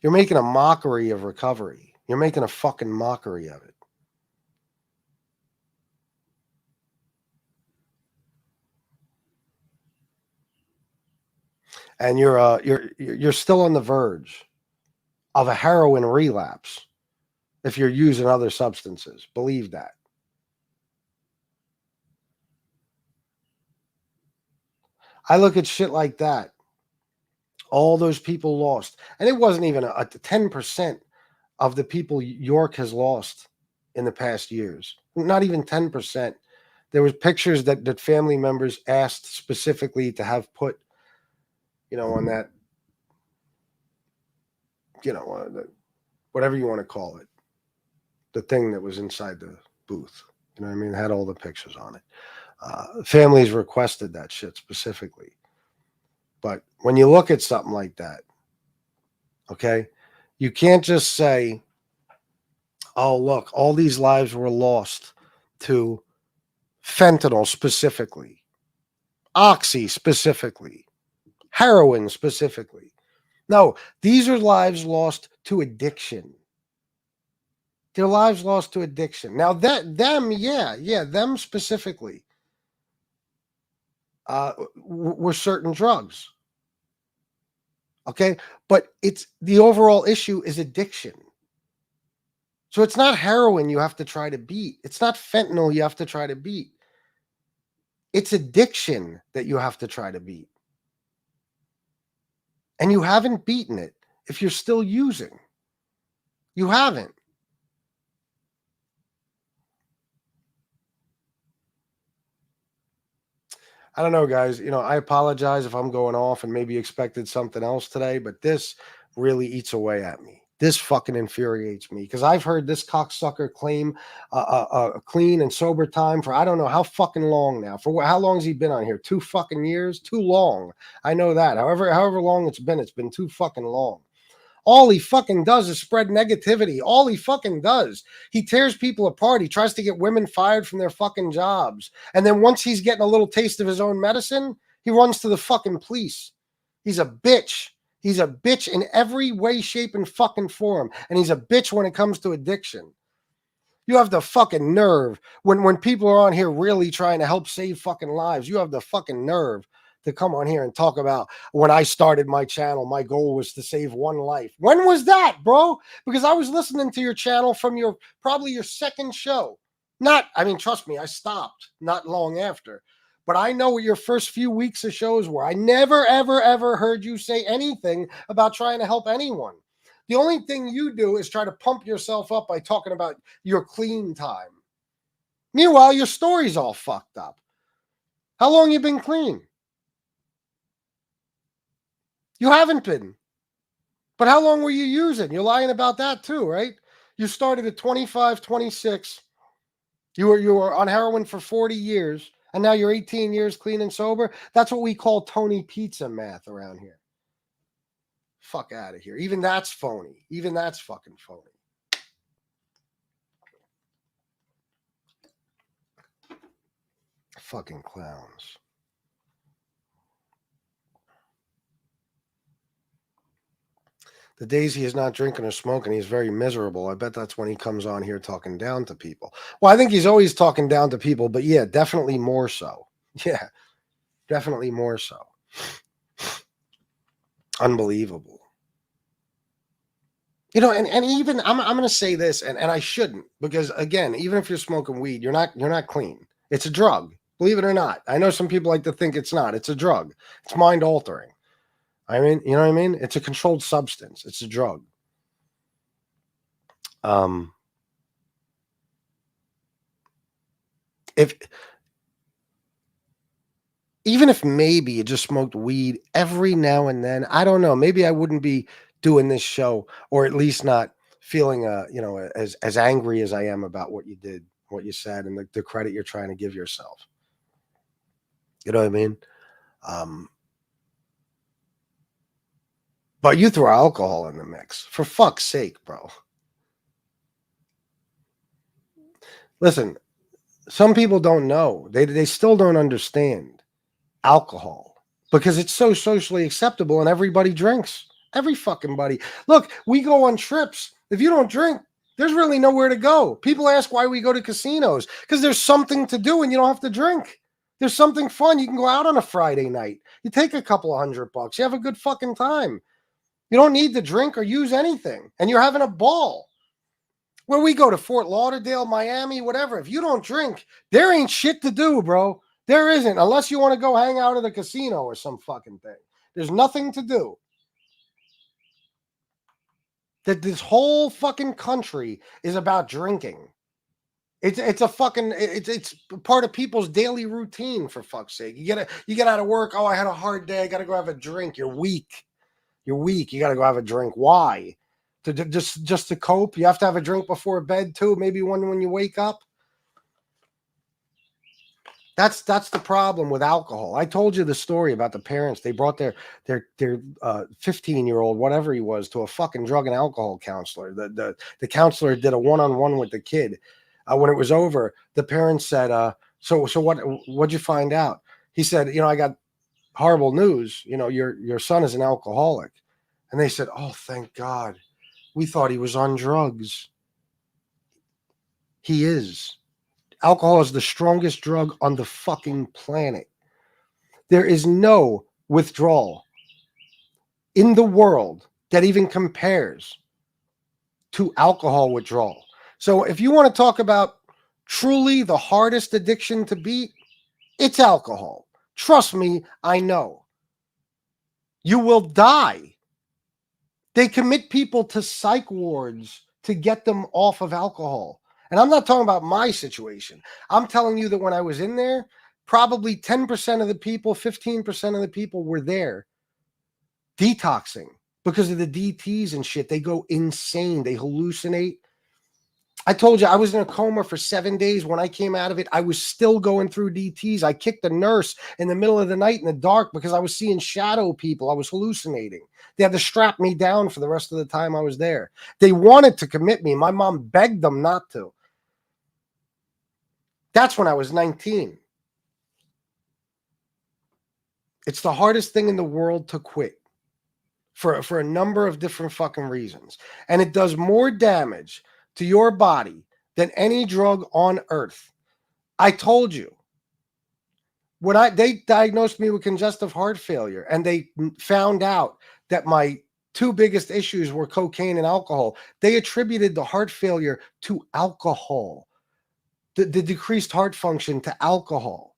You're making a mockery of recovery. You're making a fucking mockery of it. And you're still on the verge of a heroin relapse if you're using other substances. Believe that. I look at shit like that. All those people lost. And it wasn't even a 10% of the people York has lost in the past years. Not even 10%. There was pictures that family members asked specifically to have put, on that, whatever you want to call it, the thing that was inside the booth. You know what I mean? It had all the pictures on it. Families requested that shit specifically. But when you look at something like that, okay, you can't just say, oh, look, all these lives were lost to fentanyl specifically, oxy specifically, heroin specifically. No, these are lives lost to addiction. Their lives lost to addiction. Now them specifically were certain drugs. Okay, but it's the overall issue is addiction. So it's not heroin you have to try to beat. It's not fentanyl you have to try to beat. It's addiction that you have to try to beat. And you haven't beaten it if you're still using. You haven't. I don't know, guys. You know, I apologize if I'm going off and maybe expected something else today, but this really eats away at me. This fucking infuriates me because I've heard this cocksucker claim a clean and sober time for I don't know how fucking long now. For how long has he been on here? 2 fucking years? Too long. I know that. However long it's been too fucking long. All he fucking does is spread negativity. All he fucking does. He tears people apart. He tries to get women fired from their fucking jobs. And then once he's getting a little taste of his own medicine, he runs to the fucking police. He's a bitch. He's a bitch in every way, shape, and fucking form. And he's a bitch when it comes to addiction. You have the fucking nerve when people are on here really trying to help save fucking lives. You have the fucking nerve to come on here and talk about when I started my channel, my goal was to save one life. When was that, bro? Because I was listening to your channel from probably your second show. Trust me, I stopped not long after. But I know what your first few weeks of shows were. I never, ever, ever heard you say anything about trying to help anyone. The only thing you do is try to pump yourself up by talking about your clean time. Meanwhile, your story's all fucked up. How long you been clean? You haven't been. But how long were you using? You're lying about that too, right? You started at 25, 26. You were on heroin for 40 years, and now you're 18 years clean and sober. That's what we call Tony Pizza math around here. Fuck out of here. Even that's phony. Even that's fucking phony. Fucking clowns. The days he is not drinking or smoking, he's very miserable. I bet that's when he comes on here talking down to people. Well, I think he's always talking down to people, but yeah, definitely more so. Yeah, definitely more so. Unbelievable. You know, and even I'm going to say this, and I shouldn't, because again, even if you're smoking weed, you're not clean. It's a drug, believe it or not. I know some people like to think it's not. It's a drug. It's mind altering. I mean, you know what I mean? It's a controlled substance. It's a drug. Even if maybe you just smoked weed every now and then, I don't know. Maybe I wouldn't be doing this show, or at least not feeling, as angry as I am about what you did, what you said, and the credit you're trying to give yourself. You know what I mean? But you throw alcohol in the mix. For fuck's sake, bro. Listen, some people don't know. They still don't understand alcohol because it's so socially acceptable and everybody drinks. Every fucking buddy. Look, we go on trips. If you don't drink, there's really nowhere to go. People ask why we go to casinos because there's something to do and you don't have to drink. There's something fun. You can go out on a Friday night. You take a couple of $100. You have a good fucking time. You don't need to drink or use anything. And you're having a ball. Where we go to Fort Lauderdale, Miami, whatever. If you don't drink, there ain't shit to do, bro. There isn't. Unless you want to go hang out at a casino or some fucking thing. There's nothing to do. That this whole fucking country is about drinking. It's a fucking it's part of people's daily routine, for fuck's sake. You get out of work. Oh, I had a hard day. I gotta go have a drink. You're weak. You're weak. You gotta go have a drink. Why? just to cope. You have to have a drink before bed too. Maybe one when you wake up. That's the problem with alcohol. I told you the story about the parents. They brought their 15-year-old, whatever he was, to a fucking drug and alcohol counselor. The counselor did a one-on-one with the kid. When it was over, the parents said, "So what'd you find out?" He said, "I got horrible news. Your son is an alcoholic." And they said, "Oh, thank God. We thought he was on drugs." He is. Alcohol is the strongest drug on the fucking planet. There is no withdrawal in the world that even compares to alcohol withdrawal. So if you want to talk about truly the hardest addiction to beat, it's alcohol. Trust me, I know. You will die. They commit people to psych wards to get them off of alcohol. And I'm not talking about my situation. I'm telling you that when I was in there, probably 10% of the people, 15% of the people were there detoxing because of the DTs and shit. They go insane. They hallucinate. I told you I was in a coma for 7 days. When I came out of it, I was still going through DTs. I kicked a nurse in the middle of the night in the dark because I was seeing shadow people. I was hallucinating. They had to strap me down for the rest of the time I was there. They wanted to commit me. My mom begged them not to. That's when I was 19. It's the hardest thing in the world to quit for a number of different fucking reasons. And it does more damage to your body than any drug on earth. I told you. When they diagnosed me with congestive heart failure and they found out that my two biggest issues were cocaine and alcohol, they attributed the heart failure to alcohol. The decreased heart function to alcohol.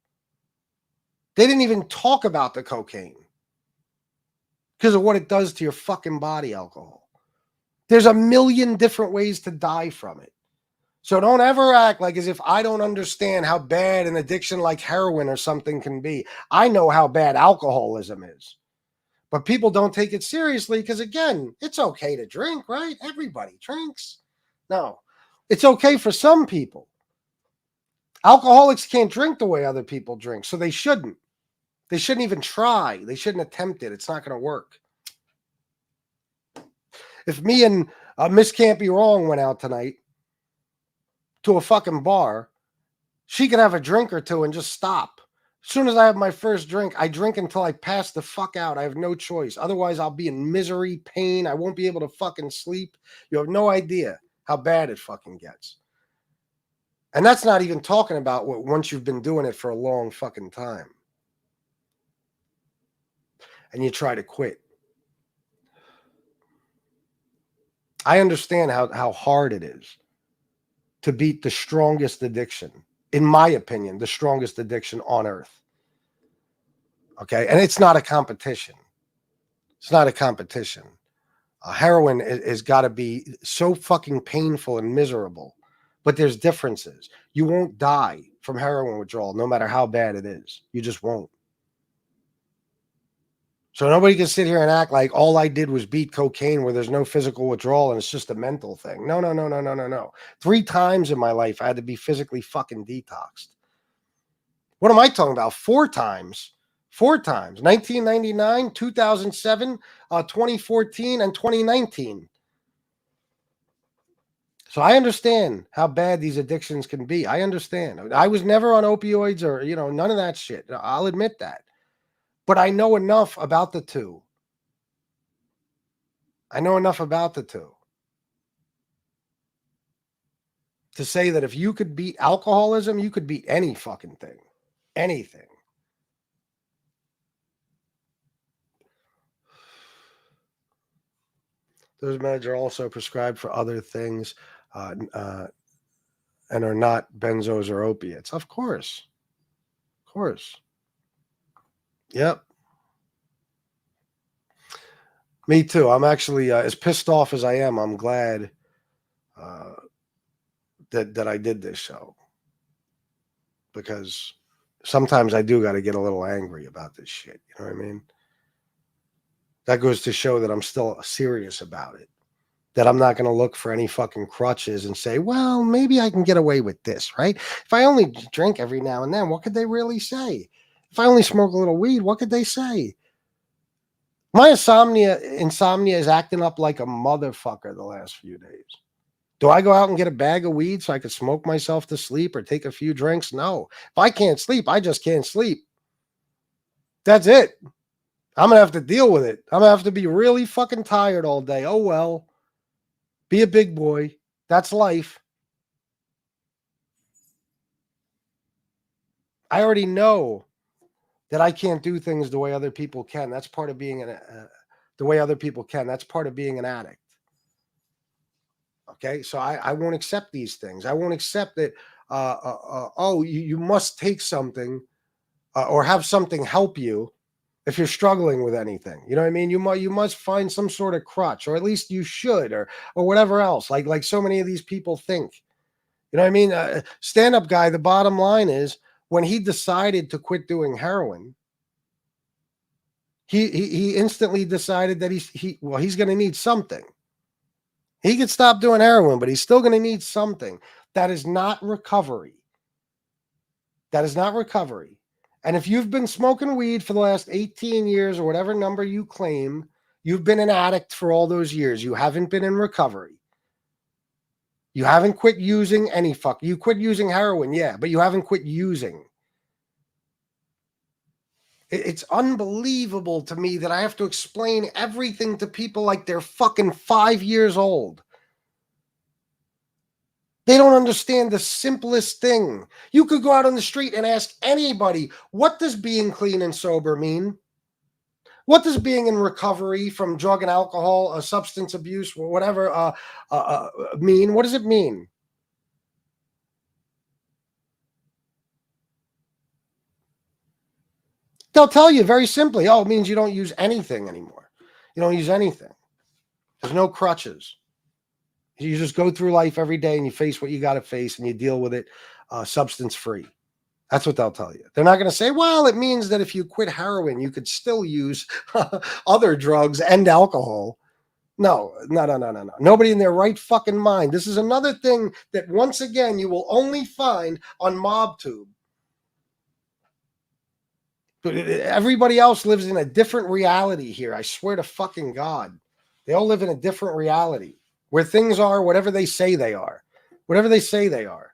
They didn't even talk about the cocaine because of what it does to your fucking body, alcohol. There's a million different ways to die from it. So don't ever act like as if I don't understand how bad an addiction like heroin or something can be. I know how bad alcoholism is. But people don't take it seriously because, again, it's okay to drink, right? Everybody drinks. No, it's okay for some people. Alcoholics can't drink the way other people drink, so they shouldn't. They shouldn't even try. They shouldn't attempt it. It's not going to work. If me and Miss Can't Be Wrong went out tonight to a fucking bar, she could have a drink or two and just stop. As soon as I have my first drink, I drink until I pass the fuck out. I have no choice. Otherwise, I'll be in misery, pain. I won't be able to fucking sleep. You have no idea how bad it fucking gets. And that's not even talking about once you've been doing it for a long fucking time. And you try to quit. I understand how hard it is to beat the strongest addiction. In my opinion, the strongest addiction on earth. Okay? And it's not a competition. It's not a competition. Heroin has got to be so fucking painful and miserable. But there's differences. You won't die from heroin withdrawal, no matter how bad it is. You just won't. So nobody can sit here and act like all I did was beat cocaine where there's no physical withdrawal and it's just a mental thing. No. 3 times in my life, I had to be physically fucking detoxed. What am I talking about? 4 times. 4 times. 1999, 2007, 2014, and 2019. So I understand how bad these addictions can be. I understand. I was never on opioids or, none of that shit. I'll admit that. But I know enough about the two. To say that if you could beat alcoholism, you could beat any fucking thing. Anything. Those meds are also prescribed for other things and are not benzos or opiates. Of course. Yep. Me too. I'm actually as pissed off as I am. I'm glad that I did this show. Because sometimes I do got to get a little angry about this shit. You know what I mean? That goes to show that I'm still serious about it. that I'm not going to look for any fucking crutches and say, well, maybe I can get away with this, right? If I only drink every now and then, what could they really say? If I only smoke a little weed, what could they say? My insomnia is acting up like a motherfucker the last few days. Do I go out and get a bag of weed so I could smoke myself to sleep or take a few drinks? No. If I can't sleep, I just can't sleep. That's it. I'm going to have to deal with it. I'm going to have to be really fucking tired all day. Oh, well. Be a big boy. That's life. I already know that I can't do things the way other people can. That's part of being the way other people can. That's part of being an addict. Okay, so I won't accept these things. I won't accept that. You must take something or have something help you if you're struggling with anything. You know what I mean? You must find some sort of crutch, or at least you should, or whatever else. Like so many of these people think. You know what I mean? Stand-up guy. The bottom line is, when he decided to quit doing heroin, he instantly decided that he's going to need something. He could stop doing heroin, but he's still going to need something. That is not recovery. That is not recovery. And if you've been smoking weed for the last 18 years or whatever number you claim, you've been an addict for all those years. You haven't been in recovery. You haven't quit using any fuck. You quit using heroin, yeah, but you haven't quit using. It's unbelievable to me that I have to explain everything to people like they're fucking 5 years old. They don't understand the simplest thing. You could go out on the street and ask anybody, what does being clean and sober mean? What does being in recovery from drug and alcohol, substance abuse, or whatever mean? What does it mean? They'll tell you very simply, it means you don't use anything anymore. You don't use anything. There's no crutches. You just go through life every day and you face what you got to face and you deal with it substance free. That's what they'll tell you. They're not going to say, well, it means that if you quit heroin, you could still use other drugs and alcohol. No. Nobody in their right fucking mind. This is another thing that, once again, you will only find on MobTube. Everybody else lives in a different reality here. I swear to fucking God. They all live in a different reality where things are whatever they say they are. Whatever they say they are.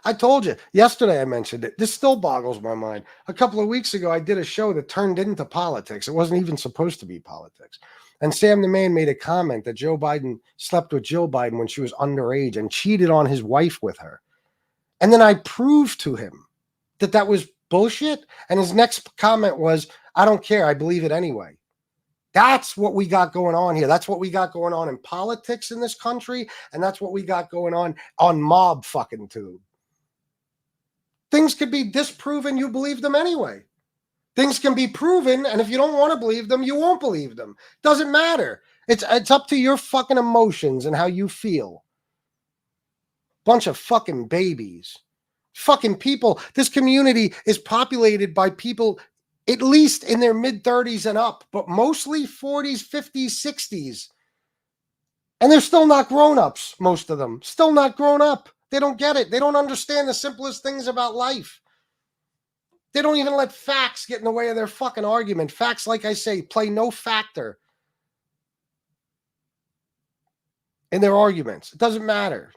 I told you. Yesterday I mentioned it. This still boggles my mind. A couple of weeks ago, I did a show that turned into politics. It wasn't even supposed to be politics. And Sam the Man made a comment that Joe Biden slept with Jill Biden when she was underage and cheated on his wife with her. And then I proved to him that that was bullshit. And his next comment was, I don't care. I believe it anyway. That's what we got going on here. That's what we got going on in politics in this country. And that's what we got going on Mob fucking Tube. Things could be disproven. You believe them anyway. Things can be proven, and if you don't want to believe them, you won't believe them. Doesn't matter. It's up to your fucking emotions and how you feel. Bunch of fucking babies. Fucking people. This community is populated by people at least in their mid-30s and up, but mostly 40s, 50s, 60s. And they're still not grown-ups, most of them. Still not grown up. They don't get it. They don't understand the simplest things about life. They don't even let facts get in the way of their fucking argument. Facts, like I say, play no factor in their arguments. It doesn't matter.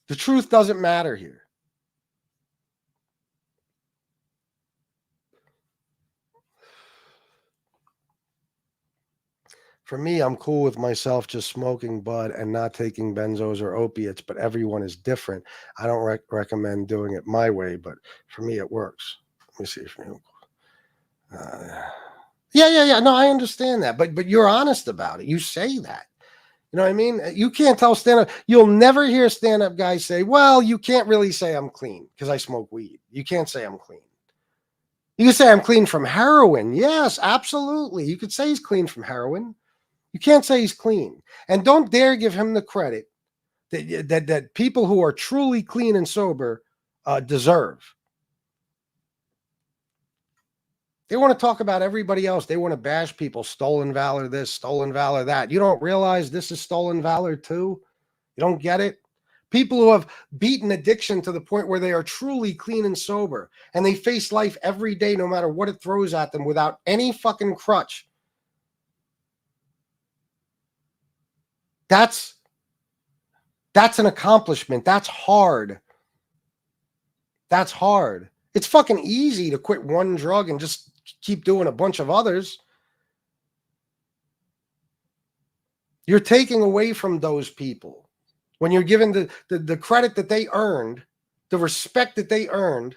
The truth doesn't matter here. For me, I'm cool with myself just smoking bud and not taking benzos or opiates, but everyone is different. I don't recommend doing it my way, but for me, it works. Let me see if you. Yeah. No, I understand that, but you're honest about it. You say that. You know what I mean? You can't tell stand-up. You'll never hear stand-up guys say, well, you can't really say I'm clean because I smoke weed. You can't say I'm clean. You can say I'm clean from heroin. Yes, absolutely. You could say he's clean from heroin. You can't say he's clean. And don't dare give him the credit that people who are truly clean and sober deserve. They want to talk about everybody else. They want to bash people. Stolen valor this, stolen valor that. You don't realize this is stolen valor too? You don't get it? People who have beaten addiction to the point where they are truly clean and sober, and they face life every day no matter what it throws at them without any fucking crutch. That's an accomplishment. That's hard. That's hard. It's fucking easy to quit one drug and just keep doing a bunch of others. You're taking away from those people when you're given the credit that they earned, the respect that they earned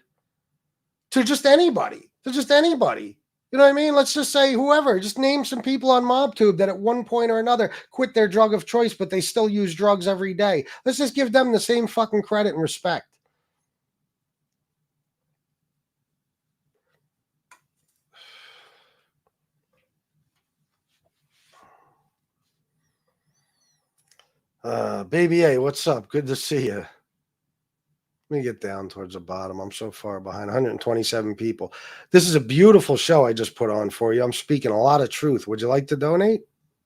to just anybody. To just anybody. You know what I mean? Let's just say whoever. Just name some people on MobTube that at one point or another quit their drug of choice, but they still use drugs every day. Let's just give them the same fucking credit and respect. Baby A, what's up? Good to see you. Let me get down towards the bottom. I'm so far behind. 127 people. This is a beautiful show I just put on for you. I'm speaking a lot of truth. Would you like to donate?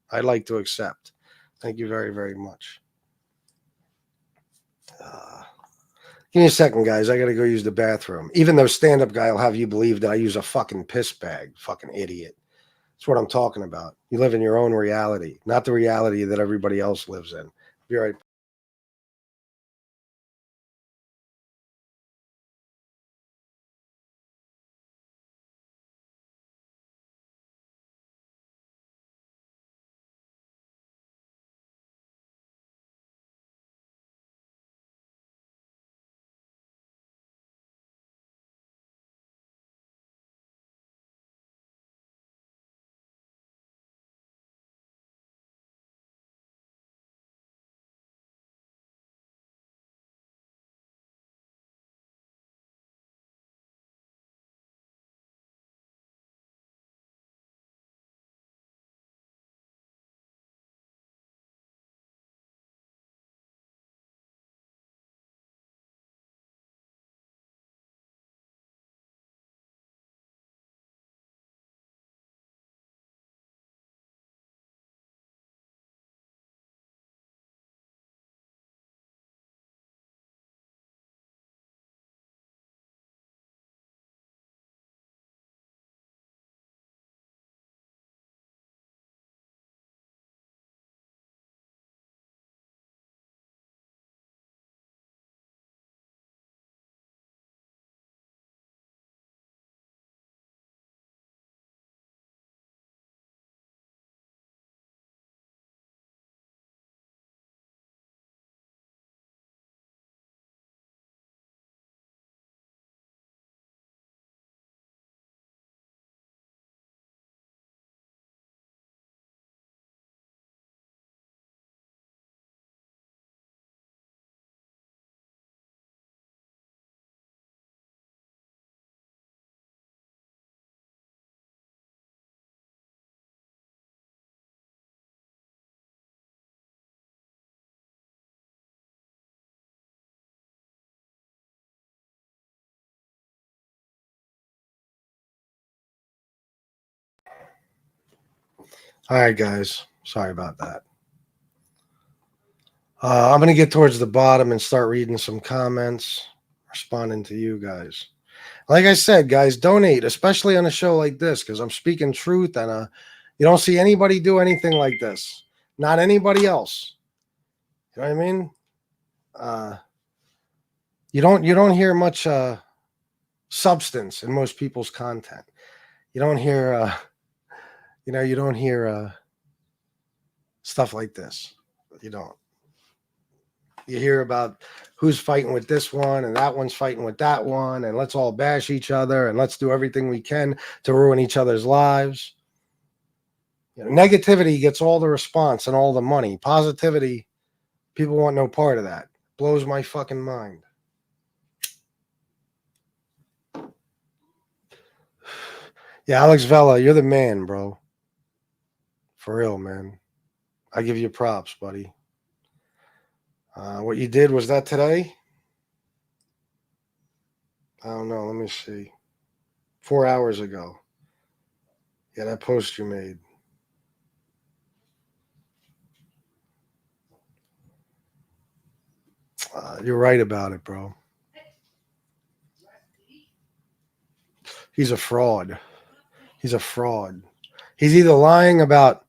I'd like to accept. Thank you very, very much. Give me a second, guys. I got to go use the bathroom. Even though stand-up guy will have you believe that I use a fucking piss bag. Fucking idiot. That's what I'm talking about. You live in your own reality, not the reality that everybody else lives in. Be right back. All right, guys. Sorry about that. I'm going to get towards the bottom and start reading some comments, responding to you guys. Like I said, guys, donate, especially on a show like this, because I'm speaking truth, and you don't see anybody do anything like this. Not anybody else. You know what I mean? You don't hear much substance in most people's content. You don't hear you don't hear stuff like this. You don't. You hear about who's fighting with this one and that one's fighting with that one, and let's all bash each other and let's do everything we can to ruin each other's lives. Negativity gets all the response and all the money. Positivity, people want no part of that. Blows my fucking mind. Yeah, Alex Vela, you're the man, bro. For real, man. I give you props, buddy. What you did, was that today? I don't know. Let me see. 4 hours ago. Yeah, that post you made. You're right about it, bro. He's a fraud. He's a fraud. He's either lying about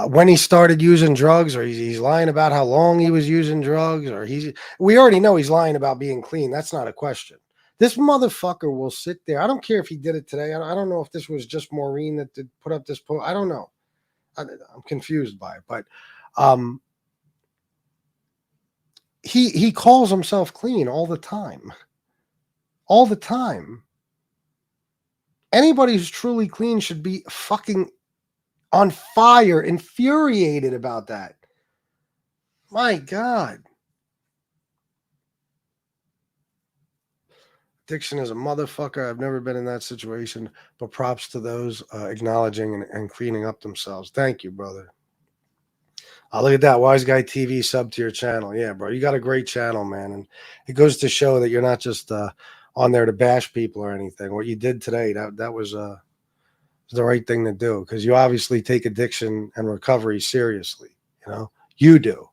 when he started using drugs, or he's lying about how long he was using drugs, or we already know he's lying about being clean. That's not a question. This motherfucker will sit there. I don't care if he did it today. I don't know if this was just Maureen that did put up this post. I don't know. I'm confused by it, but he calls himself clean all the time. All the time. Anybody who's truly clean should be fucking on fire, infuriated about that. My God. Addiction is a motherfucker. I've never been in that situation, but props to those acknowledging and cleaning up themselves. Thank you, brother. Look at that. Wise Guy TV sub to your channel. Yeah, bro. You got a great channel, man. And it goes to show that you're not just on there to bash people or anything. What you did today, that was the right thing to do, because you obviously take addiction and recovery seriously. You know, you do.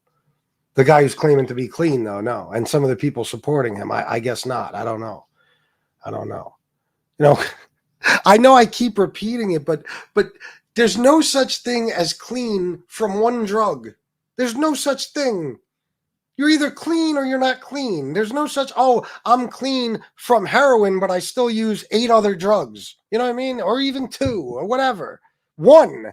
The guy who's claiming to be clean, though, no. And some of the people supporting him, I guess not. I don't know. You know, I know I keep repeating it, but there's no such thing as clean from one drug. There's no such thing. You're either clean or you're not clean. There's no such, oh, I'm clean from heroin, but I still use 8 other drugs. You know what I mean? Or even 2 or whatever. 1.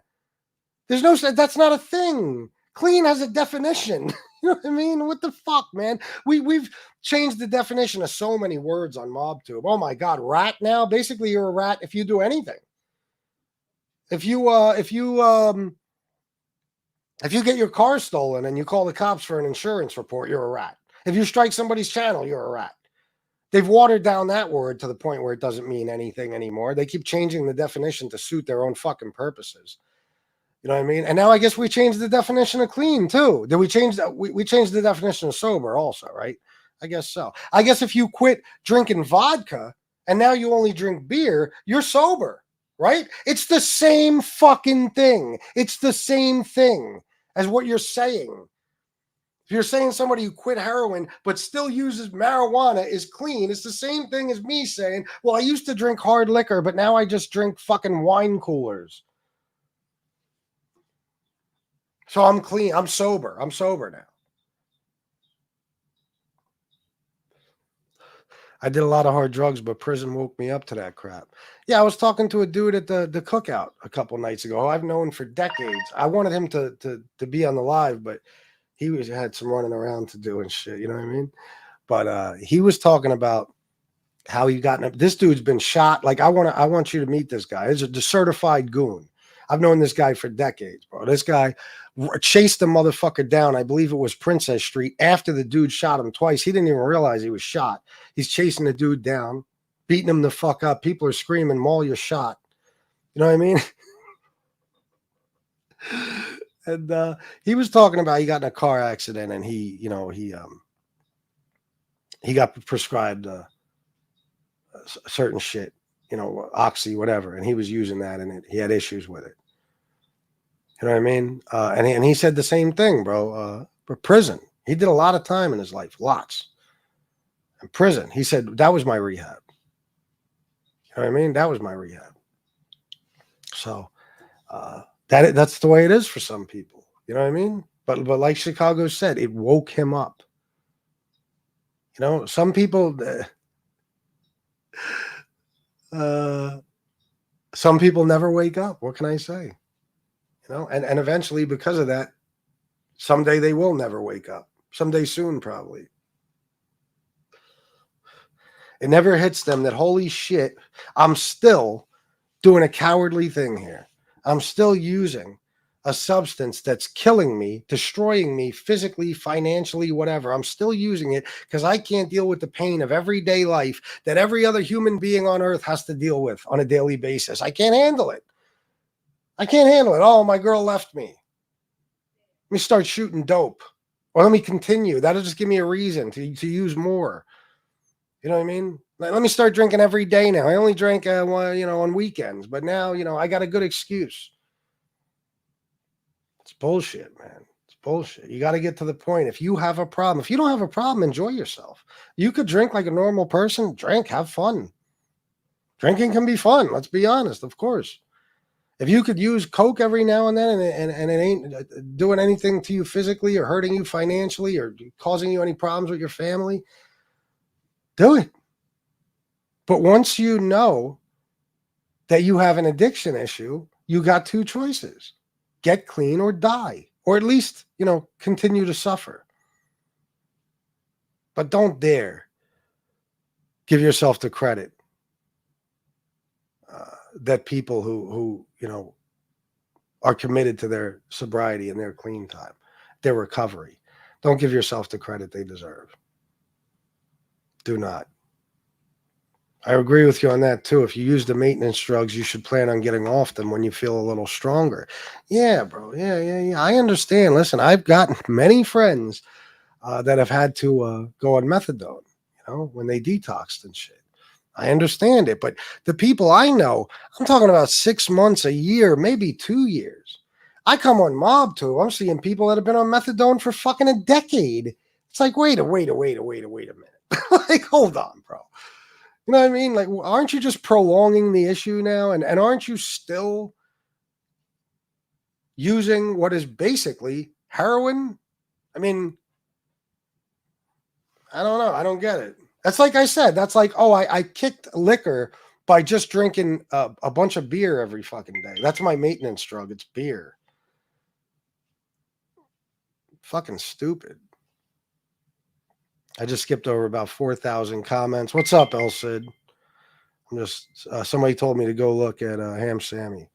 There's no, that's not a thing. Clean has a definition. You know what I mean? What the fuck, man? We've changed the definition of so many words on MobTube. Oh my God, rat now? Basically, you're a rat if you do anything. If you get your car stolen and you call the cops for an insurance report, you're a rat. If you strike somebody's channel, you're a rat. They've watered down that word to the point where it doesn't mean anything anymore. They keep changing the definition to suit their own fucking purposes. You know what I mean? And now I guess we changed the definition of clean too. Did we change that? We changed the definition of sober also, right? I guess so. I guess if you quit drinking vodka and now you only drink beer, you're sober, right? It's the same fucking thing. It's the same thing as what you're saying. If you're saying somebody who quit heroin but still uses marijuana is clean, it's the same thing as me saying, well, I used to drink hard liquor, but now I just drink fucking wine coolers. So I'm clean. I'm sober. I'm sober now. I did a lot of hard drugs, but prison woke me up to that crap. Yeah, I was talking to a dude at the cookout a couple nights ago. I've known for decades. I wanted him to be on the live, but he had some running around to do and shit. You know what I mean? But he was talking about how he got. This dude's been shot. Like I want you to meet this guy. He's a certified goon. I've known this guy for decades, bro. This guy chased the motherfucker down. I believe it was Princess Street after the dude shot him twice. He didn't even realize he was shot. He's chasing the dude down, beating him the fuck up. People are screaming, "Maul, you're shot." You know what I mean? And he was talking about he got in a car accident and he got prescribed certain shit, oxy, whatever, and he was using that and he had issues with it. You know what I mean? And he said the same thing, bro. For prison, he did a lot of time in his life, lots. In prison, he said that was my rehab. You know what I mean? That was my rehab. So that's the way it is for some people. You know what I mean? But like Chicago said, it woke him up. You know, some people. Some people never wake up. What can I say? You know, and eventually, because of that, someday they will never wake up. Someday soon, probably. It never hits them that, holy shit, I'm still doing a cowardly thing here. I'm still using a substance that's killing me, destroying me physically, financially, whatever. I'm still using it because I can't deal with the pain of everyday life that every other human being on earth has to deal with on a daily basis. I can't handle it. I can't handle it. Oh, my girl left me. Let me start shooting dope. Or let me continue. That'll just give me a reason to use more. You know what I mean? Let me start drinking every day now. I only drink, on weekends, but now, I got a good excuse. It's bullshit, man. It's bullshit. You got to get to the point. If you have a problem, if you don't have a problem, enjoy yourself. You could drink like a normal person. Drink, have fun. Drinking can be fun. Let's be honest, of course. If you could use Coke every now and then and it ain't doing anything to you physically or hurting you financially or causing you any problems with your family, do it. But once you know that you have an addiction issue, you got two choices. Get clean or die. Or at least, continue to suffer. But don't dare give yourself the credit that people who are committed to their sobriety and their clean time, their recovery. Don't give yourself the credit they deserve. Do not. I agree with you on that too. If you use the maintenance drugs, you should plan on getting off them when you feel a little stronger. Yeah, bro. Yeah. I understand. Listen, I've gotten many friends that have had to go on methadone, when they detoxed and shit. I understand it, but the people I know, I'm talking about 6 months, a year, maybe 2 years. I come on Mob too. I'm seeing people that have been on methadone for fucking a decade. It's like, wait a minute. Like, hold on, bro. You know what I mean? Like, aren't you just prolonging the issue now? And aren't you still using what is basically heroin? I mean, I don't know. I don't get it. That's like I said. That's like, I kicked liquor by just drinking a bunch of beer every fucking day. That's my maintenance drug. It's beer. Fucking stupid. I just skipped over about 4,000 comments. What's up, El Cid? I'm just somebody told me to go look at Ham Sammy.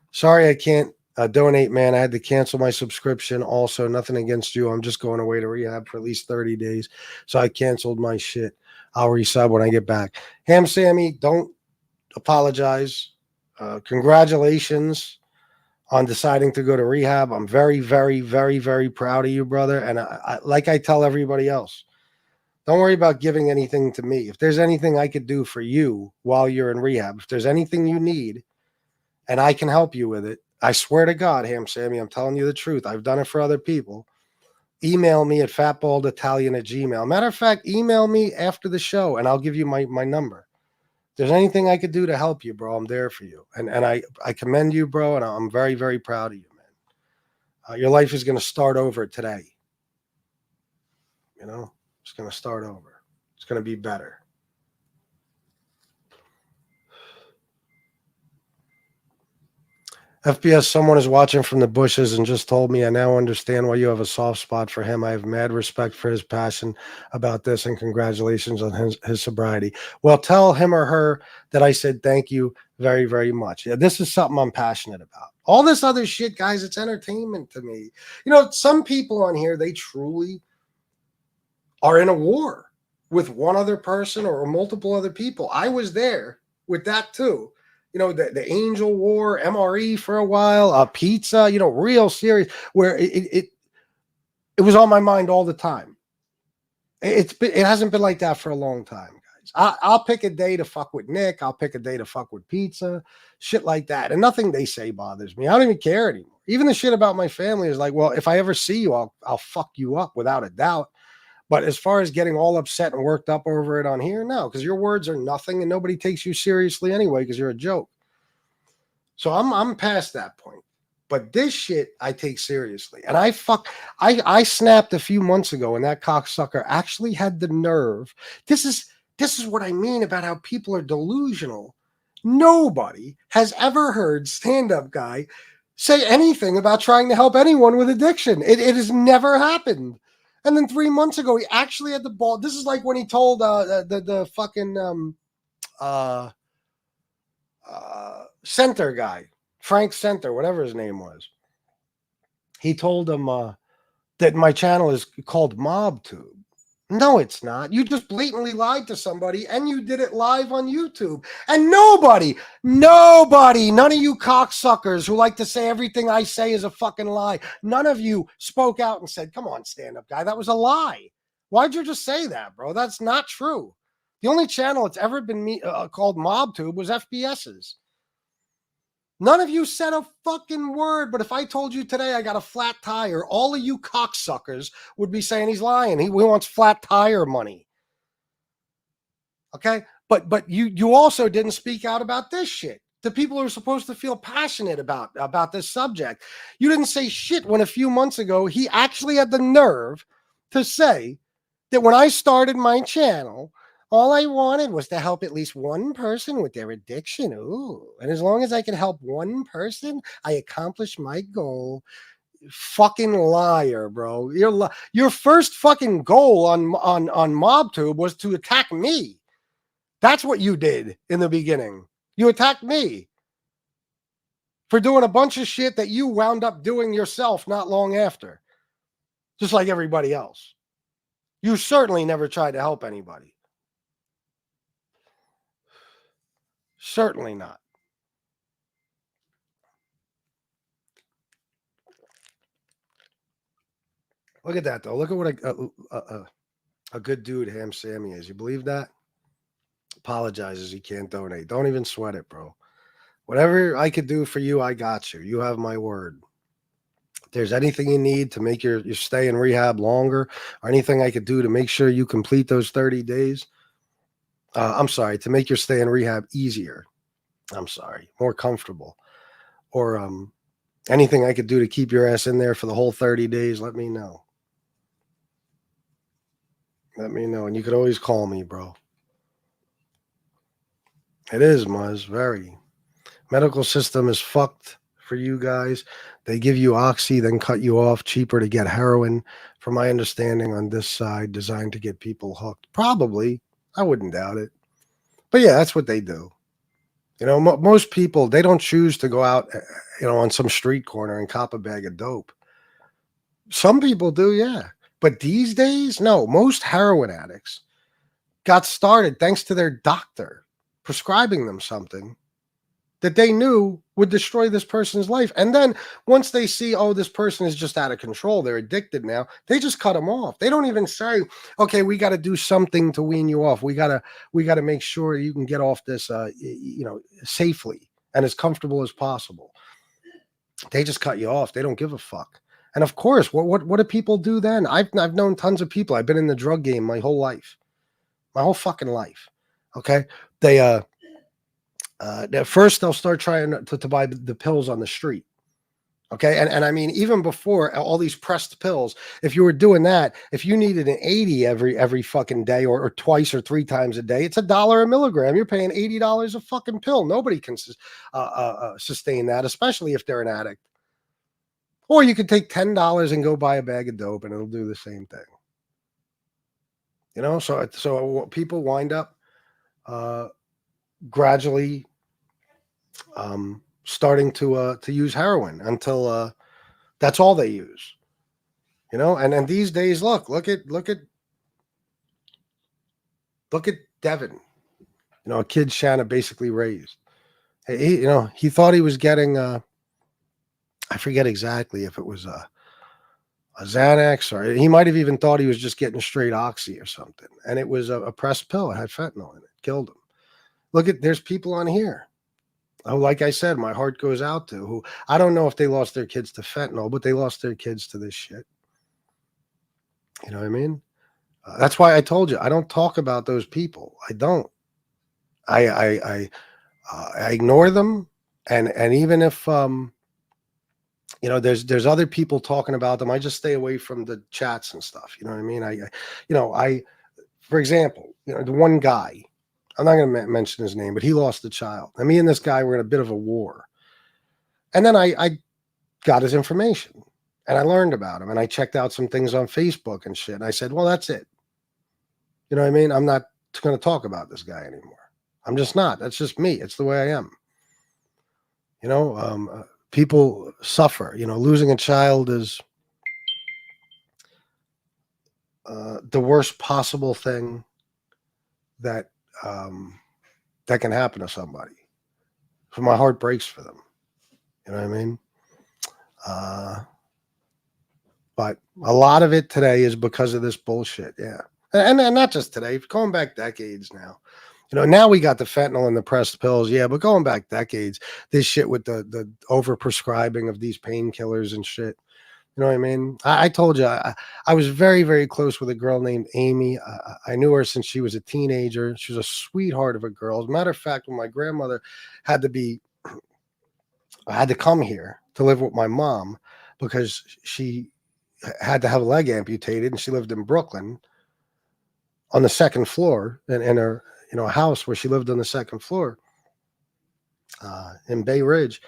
Sorry, I can't donate, man. I had to cancel my subscription. Also, nothing against you. I'm just going away to rehab for at least 30 days. So I canceled my shit. I'll resub when I get back. Ham Sammy, don't apologize. Congratulations on deciding to go to rehab. I'm very, very, very, very proud of you, brother. And I like I tell everybody else, don't worry about giving anything to me. If there's anything I could do for you while you're in rehab, if there's anything you need and I can help you with it, I swear to God, Ham Sammy, I'm telling you the truth. I've done it for other people. Email me at fatbalditalian@gmail.com. Matter of fact, email me after the show and I'll give you my number. If there's anything I could do to help you, bro, I'm there for you. And I commend you, bro, and I'm very, very proud of you, man. Your life is going to start over today. It's going to start over. It's going to be better. FBS, someone is watching from the bushes and just told me, I now understand why you have a soft spot for him. I have mad respect for his passion about this and congratulations on his sobriety. Well, tell him or her that I said thank you very, very much. Yeah, this is something I'm passionate about. All this other shit, guys, it's entertainment to me. Some people on here, they truly are in a war with one other person or multiple other people. I was there with that too. The Angel War, MRE for a while, pizza, real serious, where it was on my mind all the time. It hasn't been like that for a long time, guys. I'll pick a day to fuck with Nick. I'll pick a day to fuck with pizza, shit like that. And nothing they say bothers me. I don't even care anymore. Even the shit about my family is like, well, if I ever see you, I'll fuck you up without a doubt. But as far as getting all upset and worked up over it on here, no, because your words are nothing and nobody takes you seriously anyway because you're a joke. So I'm past that point. But this shit I take seriously. And I snapped a few months ago and that cocksucker actually had the nerve. This is what I mean about how people are delusional. Nobody has ever heard stand-up guy say anything about trying to help anyone with addiction. It has never happened. And then 3 months ago, he actually had the ball. This is like when he told the fucking Center guy, Frank Center, whatever his name was. He told him that my channel is called MobTube. No, it's not. You just blatantly lied to somebody and you did it live on YouTube. And nobody, none of you cocksuckers who like to say everything I say is a fucking lie, none of you spoke out and said, come on, stand-up guy, that was a lie. Why'd you just say that, bro? That's not true. The only channel that's ever been called MobTube was FBS's. None of you said a fucking word, but if I told you today I got a flat tire, all of you cocksuckers would be saying he's lying. He wants flat tire money. Okay? But you also didn't speak out about this shit. The people who are supposed to feel passionate about this subject. You didn't say shit when a few months ago he actually had the nerve to say that when I started my channel, all I wanted was to help at least one person with their addiction. Ooh, and as long as I can help one person, I accomplished my goal. Fucking liar, bro. Your first fucking goal on MobTube was to attack me. That's what you did in the beginning. You attacked me for doing a bunch of shit that you wound up doing yourself not long after, just like everybody else. You certainly never tried to help anybody. Certainly not. Look at that, though. Look at what a good dude Ham Sammy is. You believe that? Apologizes he can't donate. Don't even sweat it, bro. Whatever I could do for you, I got you. You have my word. If there's anything you need to make your stay in rehab longer, or anything I could do to make sure you complete those 30 days, I'm sorry, to make your stay in rehab easier. I'm sorry, more comfortable. Or anything I could do to keep your ass in there for the whole 30 days, let me know. Let me know. And you could always call me, bro. It is, Muzz, very. Medical system is fucked for you guys. They give you oxy, then cut you off. Cheaper to get heroin, from my understanding, on this side, designed to get people hooked. Probably. I wouldn't doubt it. But yeah, that's what they do. You know, most people, they don't choose to go out, on some street corner and cop a bag of dope. Some people do, yeah. But these days, no. Most heroin addicts got started thanks to their doctor prescribing them something that they knew would destroy this person's life. And then once they see, oh, this person is just out of control, they're addicted now, they just cut them off. They don't even say, okay, we got to do something to wean you off. We got to make sure you can get off this, safely and as comfortable as possible. They just cut you off. They don't give a fuck. And of course, what do people do then? I've known tons of people. I've been in the drug game my whole life, my whole fucking life. Okay. At first they'll start trying to buy the pills on the street. Okay. And I mean, even before all these pressed pills, if you were doing that, if you needed an 80 every fucking day or twice or three times a day, it's $1 a milligram. You're paying $80 a fucking pill. Nobody can sustain that, especially if they're an addict. Or you could take $10 and go buy a bag of dope and it'll do the same thing. You know, so people wind up gradually starting to use heroin until that's all they use. You know, and these days, look at Devin. You know, a kid Shanna basically raised. He thought he was getting I forget exactly if it was a Xanax, or he might have even thought he was just getting straight oxy or something. And it was a pressed pill. It had fentanyl in it. Killed him. There's people on here. Oh, like I said, my heart goes out to who, I don't know if they lost their kids to fentanyl, but they lost their kids to this shit. You know what I mean? That's why I told you, I don't talk about those people. I don't. I ignore them. And even if, there's other people talking about them, I just stay away from the chats and stuff. You know what I mean? For example, the one guy, I'm not going to mention his name, but he lost a child. And me and this guy were in a bit of a war. And then I got his information and I learned about him and I checked out some things on Facebook and shit. And I said, well, that's it. You know what I mean? I'm not going to talk about this guy anymore. I'm just not. That's just me. It's the way I am. People suffer. Losing a child is the worst possible thing that can happen to somebody. So my heart breaks for them. You know what I mean? But a lot of it today is because of this bullshit. Yeah. And not just today, going back decades now. Now we got the fentanyl and the pressed pills, yeah, but going back decades, this shit with the overprescribing of these painkillers and shit. You know what I mean? I told you, I was very, very close with a girl named Amy. I knew her since she was a teenager. She was a sweetheart of a girl. As a matter of fact, when my grandmother had to come here to live with my mom because she had to have a leg amputated, and she lived in Brooklyn on the second floor in her house where she lived on the second floor in Bay Ridge.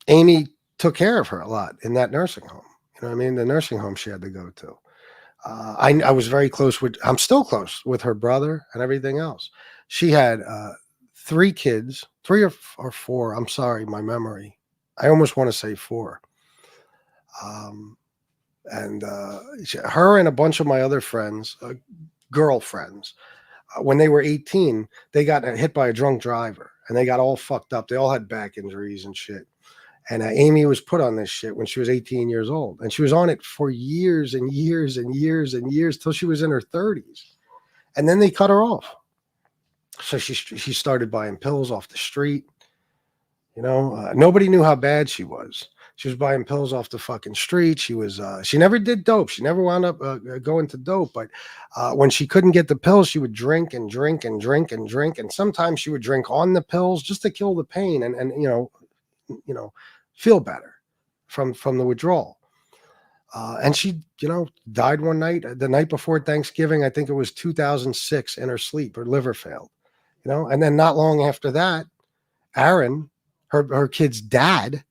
Amy took care of her a lot in that nursing home. You know what I mean? The nursing home she had to go to. I was very close I'm still close with her brother and everything else. She had 3 kids, 3 or 4. I'm sorry, my memory. I almost want to say 4. Her and a bunch of my other friends, girlfriends, when they were 18, they got hit by a drunk driver and they got all fucked up. They all had back injuries and shit. And Amy was put on this shit when she was 18 years old. And she was on it for years and years and years and years till she was in her 30s. And then they cut her off. So she started buying pills off the street. Nobody knew how bad she was. She was buying pills off the fucking street. She never did dope. She never wound up going to dope. But when she couldn't get the pills, she would drink and drink and drink and drink. And sometimes she would drink on the pills just to kill the pain and feel better from the withdrawal. And she, died one night, the night before Thanksgiving. I think it was 2006 in her sleep. Her liver failed, and then not long after that, Aaron, her kid's dad,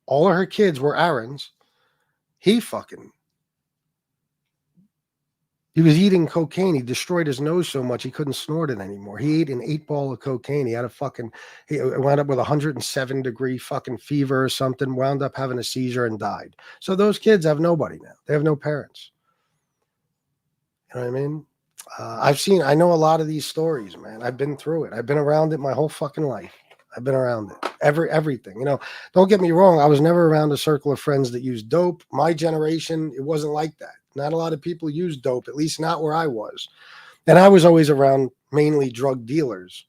all of her kids were Aaron's. He was eating cocaine. He destroyed his nose so much he couldn't snort it anymore. He ate an 8-ball of cocaine. He wound up with 107-degree fucking fever or something, wound up having a seizure and died. So those kids have nobody now. They have no parents. You know what I mean? I know a lot of these stories, man. I've been through it. I've been around it my whole fucking life. I've been around it. Everything. Don't get me wrong. I was never around a circle of friends that used dope. My generation, it wasn't like that. Not a lot of people used dope, at least not where I was. And I was always around mainly drug dealers,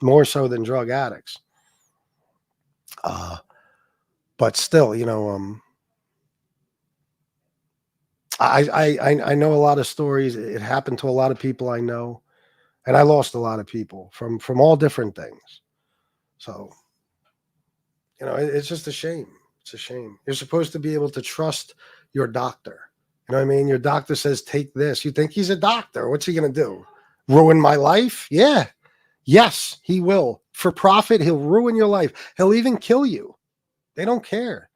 more so than drug addicts. But still, I know a lot of stories. It happened to a lot of people I know, and I lost a lot of people from all different things. So, it's just a shame. It's a shame. You're supposed to be able to trust your doctor. You know what I mean? Your doctor says, take this. You think he's a doctor. What's he going to do? Ruin my life? Yeah. Yes, he will. For profit, he'll ruin your life. He'll even kill you. They don't care.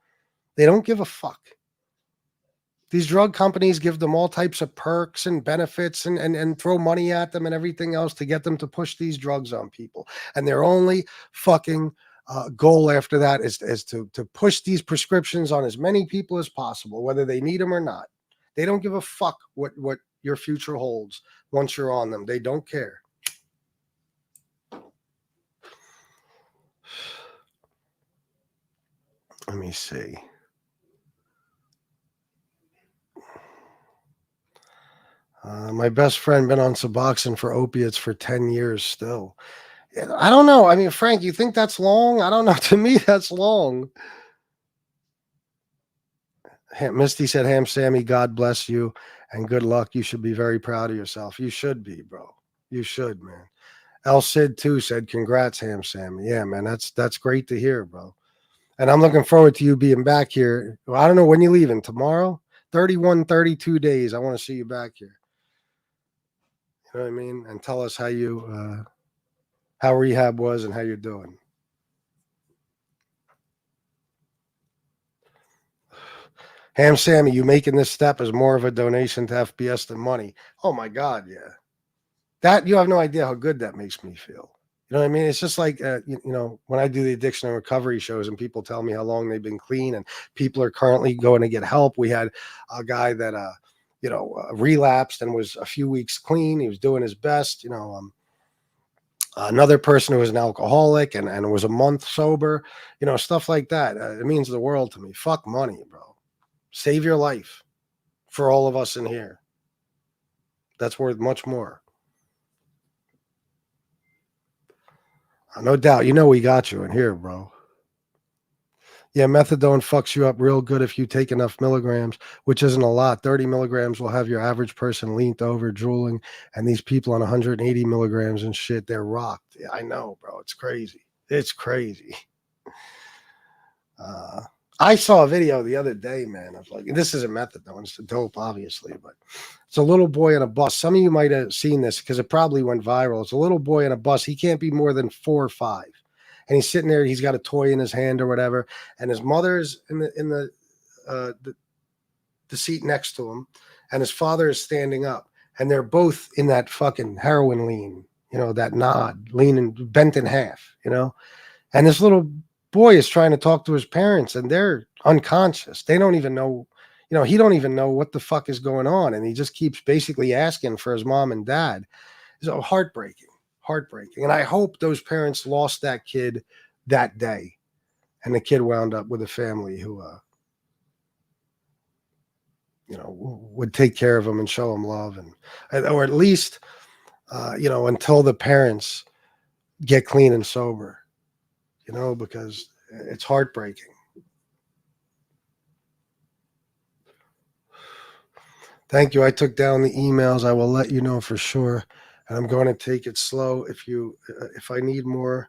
They don't give a fuck. These drug companies give them all types of perks and benefits and throw money at them and everything else to get them to push these drugs on people. And their only fucking goal after that is to push these prescriptions on as many people as possible, whether they need them or not. They don't give a fuck what your future holds once you're on them. They don't care. Let me see. My best friend been on Suboxone for opiates for 10 years still. I don't know. I mean, Frank, you think that's long? I don't know. To me, that's long. Misty said, Ham Sammy, God bless you and good luck. You should be very proud of yourself. You should be, bro. You should, man. El Cid too said, congrats, Ham Sammy. Yeah, man, that's great to hear, bro. And I'm looking forward to you being back here. Well, I don't know when you're leaving. Tomorrow? 32 days. I want to see you back here. You know what I mean? And tell us how rehab was and how you're doing. Ham Sammy, you making this step is more of a donation to FBS than money. Oh my God, yeah. That, you have no idea how good that makes me feel. You know what I mean? It's just like, when I do the addiction and recovery shows and people tell me how long they've been clean and people are currently going to get help. We had a guy that, relapsed and was a few weeks clean. He was doing his best, another person who was an alcoholic and was a month sober, stuff like that. It means the world to me. Fuck money, bro. Save your life. for all of us in here. That's worth much more. No doubt. You know we got you in here, bro. Yeah, methadone fucks you up real good if you take enough milligrams, which isn't a lot. 30 milligrams will have your average person leaned over, drooling, and these people on 180 milligrams and shit, they're rocked. Yeah, I know, bro. It's crazy. It's crazy. I saw a video the other day, man. I was like, this isn't methadone. It's dope, obviously, but it's a little boy on a bus. Some of you might have seen this because it probably went viral. It's a little boy on a bus. He can't be more than 4 or 5. And he's sitting there. He's got a toy in his hand or whatever. And his mother's in the seat next to him. And his father is standing up. And they're both in that fucking heroin lean, you know, that nod, leaning, bent in half, you know. And this little boy is trying to talk to his parents, and they're unconscious. They don't even know, you know, he don't even know what the fuck is going on. And he just keeps basically asking for his mom and dad. So heartbreaking. And I hope those parents lost that kid that day. And the kid wound up with a family who, you know, would take care of him and show him love. Or at least, you know, until the parents get clean and sober, you know, because it's heartbreaking. Thank you. I took down the emails. I will let you know for sure. And I'm going to take it slow. If I need more,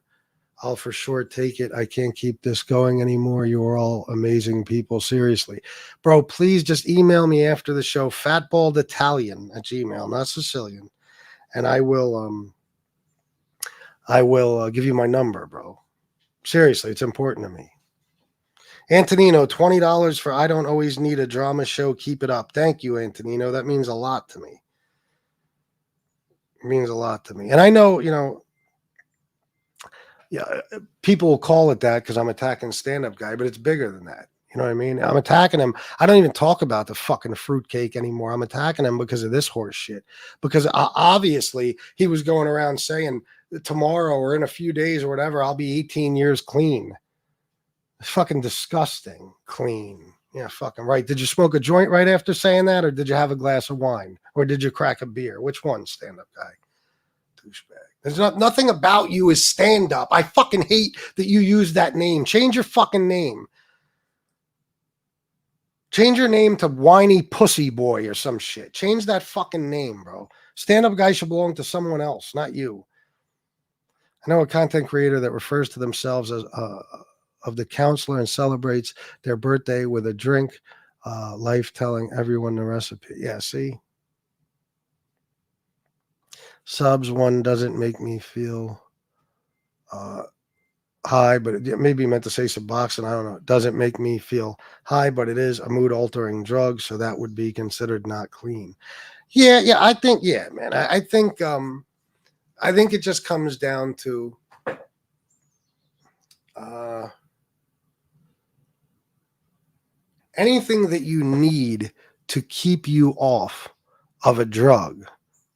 I'll for sure take it. I can't keep this going anymore. You are all amazing people. Seriously. Bro, please just email me after the show, fatbalditalian@gmail, not Sicilian. And I will give you my number, bro. Seriously, it's important to me. Antonino, $20 for I don't always need a drama show. Keep it up. Thank you, Antonino. That means a lot to me. It means a lot to me. And I know, you know, yeah, people will call it that because I'm attacking stand-up guy, but it's bigger than that. You know what I mean? I'm attacking him. I don't even talk about the fucking fruitcake anymore. I'm attacking him because of this horse shit. Because obviously he was going around saying tomorrow or in a few days or whatever, I'll be 18 years clean. It's fucking disgusting. Clean. Yeah, fucking right. Did you smoke a joint right after saying that, or did you have a glass of wine, or did you crack a beer? Which one, stand-up guy? Douchebag. There's nothing about you is stand-up. I fucking hate that you use that name. Change your fucking name. Change your name to Whiny Pussy Boy or some shit. Change that fucking name, bro. Stand-up guy should belong to someone else, not you. I know a content creator that refers to themselves as of the counselor and celebrates their birthday with a drink, life telling everyone the recipe. Yeah, see? Subs one doesn't make me feel high, but it maybe meant to say Suboxone. I don't know. It doesn't make me feel high, but it is a mood altering drug, so that would be considered not clean. Yeah, I think, yeah, man. I think it just comes down to anything that you need to keep you off of a drug.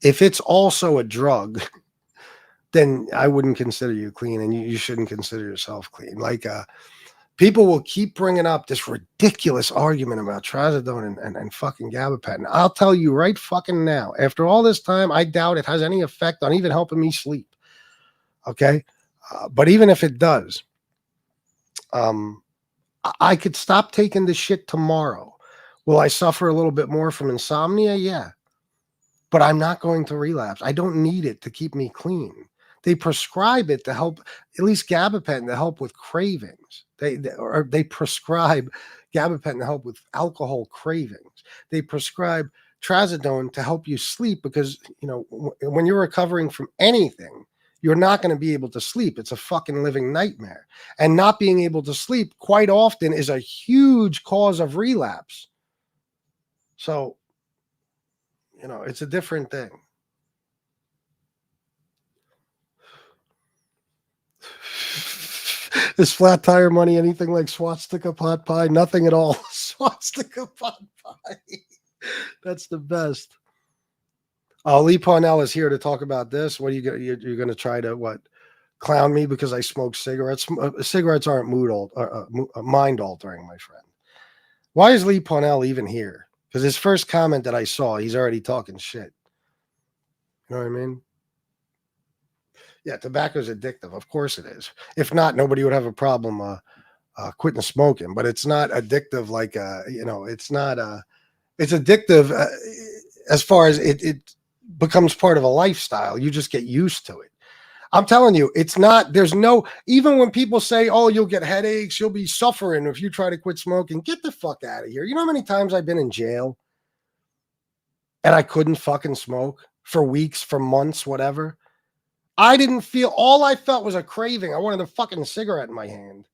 If it's also a drug, then I wouldn't consider you clean, and you shouldn't consider yourself clean. Like people will keep bringing up this ridiculous argument about trazodone and fucking gabapentin. I'll tell you right fucking now, after all this time, I doubt it has any effect on even helping me sleep. Okay? But even if it does, I could stop taking this shit tomorrow. Will I suffer a little bit more from insomnia? Yeah. But I'm not going to relapse. I don't need it to keep me clean. They prescribe it to help, at least gabapentin, to help with cravings. They prescribe gabapentin to help with alcohol cravings. They prescribe trazodone to help you sleep because, you know, when you're recovering from anything, you're not going to be able to sleep. It's a fucking living nightmare. And not being able to sleep quite often is a huge cause of relapse. So, you know, it's a different thing. Is flat tire money anything like swastika pot pie? Nothing at all. Swastika pot pie. That's the best. Lee Parnell is here to talk about this. What are you going? You're going to try to what? Clown me because I smoke cigarettes? Cigarettes aren't mind altering, my friend. Why is Lee Parnell even here? Because his first comment that I saw, he's already talking shit. You know what I mean? Yeah, tobacco's addictive. Of course it is. If not, nobody would have a problem quitting smoking. But it's not addictive like, it's not, it's addictive as far as it becomes part of a lifestyle. You just get used to it. I'm telling you, it's not, there's no, even when people say, oh, you'll get headaches, you'll be suffering if you try to quit smoking, get the fuck out of here. You know how many times I've been in jail and I couldn't fucking smoke for weeks, for months, whatever? I didn't feel, all I felt was a craving. I wanted a fucking cigarette in my hand.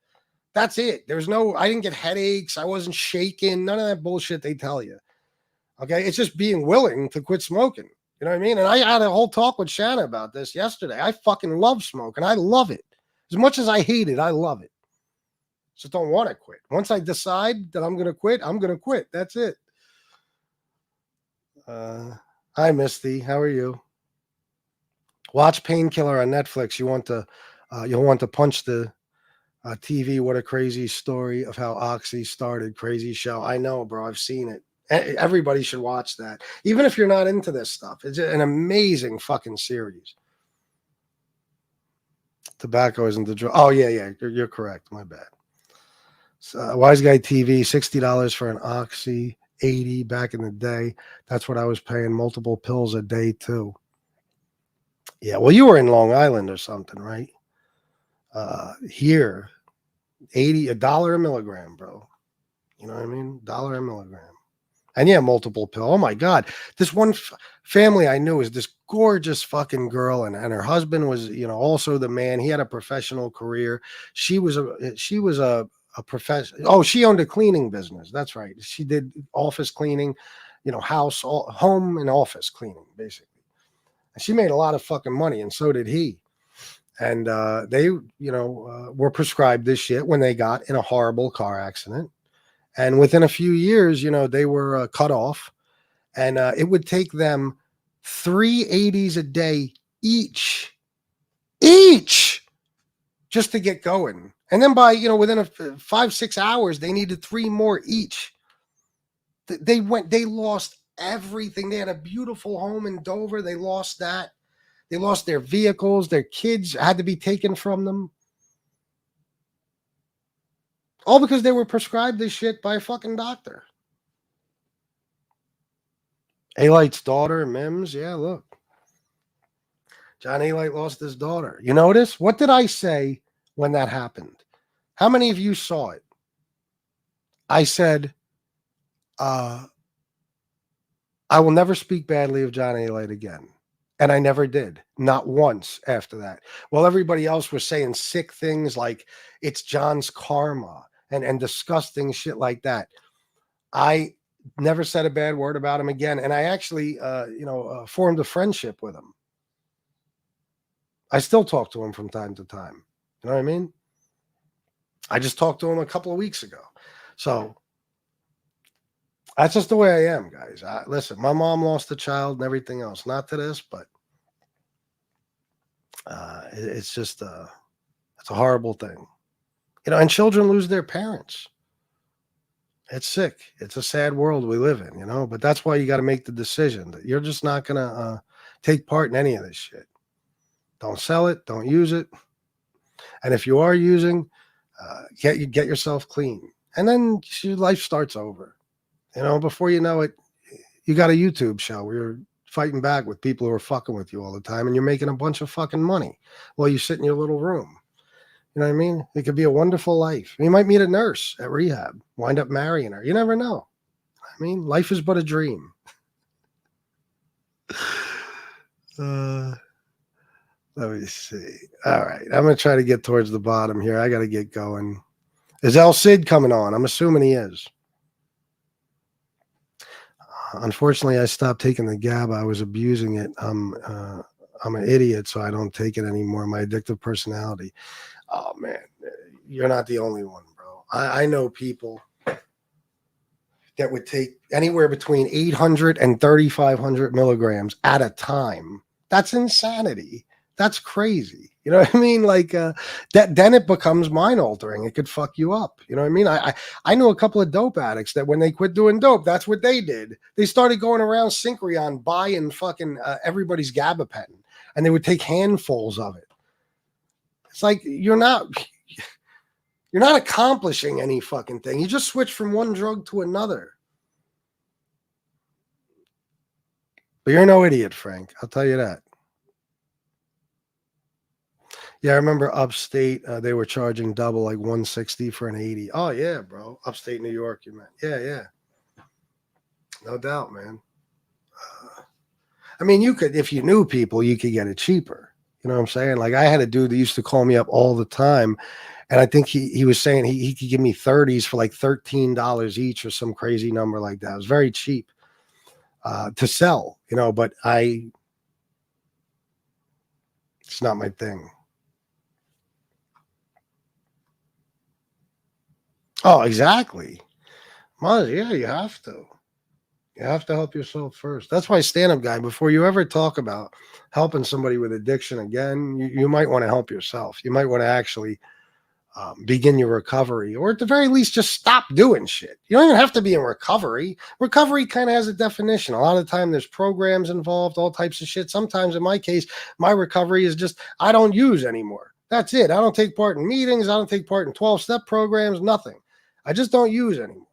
That's it. I didn't get headaches. I wasn't shaking. None of that bullshit they tell you. Okay. It's just being willing to quit smoking. You know what I mean? And I had a whole talk with Shanna about this yesterday. I fucking love smoking. I love it. As much as I hate it, I love it. Just don't want to quit. Once I decide that I'm going to quit, I'm going to quit. That's it. Hi, Misty. How are you? Watch Painkiller on Netflix. You'll want to punch the TV. What a crazy story of how Oxy started. Crazy show. I know, bro. I've seen it. Everybody should watch that. Even if you're not into this stuff. It's an amazing fucking series. Tobacco isn't the drug. Oh, yeah. You're correct. My bad. So, Wise Guy TV, $60 for an Oxy, $80 back in the day. That's what I was paying. Multiple pills a day, too. Yeah, well, you were in Long Island or something, right? Here, $1 a milligram, bro. You know what I mean? $1 a milligram. And yeah, multiple pill. Oh my God. This one family I knew is this gorgeous fucking girl. And her husband was, also the man. He had a professional career. She was a professional. Oh, she owned a cleaning business. That's right. She did office cleaning, home and office cleaning, basically. And she made a lot of fucking money. And so did he. And they, were prescribed this shit when they got in a horrible car accident. And within a few years, they were cut off, and it would take them 3 80s a day each, just to get going. And then by, within 5-6 hours, they needed 3 more each. They lost everything. They had a beautiful home in Dover. They lost that. They lost their vehicles. Their kids had to be taken from them. All because they were prescribed this shit by a fucking doctor. A-Light's daughter, Mims. Yeah, look. John A-Light lost his daughter. You notice? What did I say when that happened? How many of you saw it? I said, I will never speak badly of John A-Light again. And I never did. Not once after that. Well, everybody else was saying sick things like it's John's karma. And disgusting shit like that. I never said a bad word about him again. And I actually, formed a friendship with him. I still talk to him from time to time. You know what I mean? I just talked to him a couple of weeks ago. So that's just the way I am, guys. Listen, my mom lost a child and everything else. Not to this, but it's just it's a horrible thing. And children lose their parents. It's sick. It's a sad world we live in, but that's why you got to make the decision that you're just not going to take part in any of this shit. Don't sell it. Don't use it. And if you are using, get yourself clean. And then your life starts over. Before you know it, you got a YouTube show where you're fighting back with people who are fucking with you all the time and you're making a bunch of fucking money while you sit in your little room. You know what I mean? It could be a wonderful life. You might meet a nurse at rehab, wind up marrying her. You never know. I mean, life is but a dream. Let me see. All right. I'm going to try to get towards the bottom here. I got to get going. Is El Cid coming on? I'm assuming he is. Unfortunately, I stopped taking the GABA. I was abusing it. I'm an idiot, so I don't take it anymore. My addictive personality. Oh, man, you're not the only one, bro. I know people that would take anywhere between 800 and 3,500 milligrams at a time. That's insanity. That's crazy. You know what I mean? Like that, then it becomes mind altering. It could fuck you up. You know what I mean? I knew a couple of dope addicts that when they quit doing dope, that's what they did. They started going around Syncreon buying fucking everybody's gabapentin, and they would take handfuls of it. It's like you're not accomplishing any fucking thing. You just switch from one drug to another. But you're no idiot, Frank. I'll tell you that. Yeah, I remember upstate, they were charging double, like 160 for an 80. Oh, yeah, bro. Upstate New York, you meant. Yeah. No doubt, man. I mean, you could, if you knew people, you could get it cheaper. You know what I'm saying? Like, I had a dude that used to call me up all the time, and I think he was saying he could give me 30s for like $13 each or some crazy number like that. It was very cheap to sell, you know, but it's not my thing. Oh, exactly. Muzz, yeah, you have to. You have to help yourself first. That's why stand-up guy, before you ever talk about helping somebody with addiction again, you might want to help yourself. You might want to actually begin your recovery, or at the very least, just stop doing shit. You don't even have to be in recovery. Recovery kind of has a definition. A lot of the time there's programs involved, all types of shit. Sometimes in my case, my recovery is just, I don't use anymore. That's it. I don't take part in meetings. I don't take part in 12-step programs, nothing. I just don't use anymore.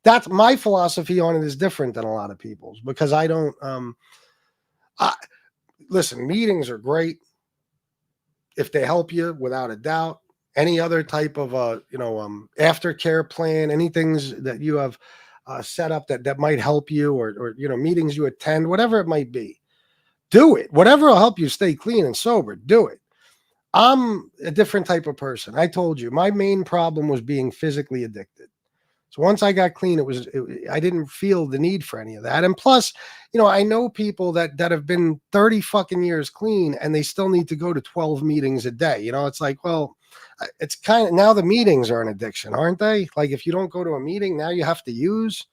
That's my philosophy on it is different than a lot of people's, because I don't, listen, meetings are great if they help you, without a doubt. Any other type of, aftercare plan, any things that you have set up that might help you, or, meetings you attend, whatever it might be, do it. Whatever will help you stay clean and sober, do it. I'm a different type of person. I told you, my main problem was being physically addicted. So once I got clean, I didn't feel the need for any of that. And plus, I know people that have been 30 fucking years clean, and they still need to go to 12 meetings a day. It's like, well, it's kind of, now the meetings are an addiction, aren't they? Like, if you don't go to a meeting, now you have to use.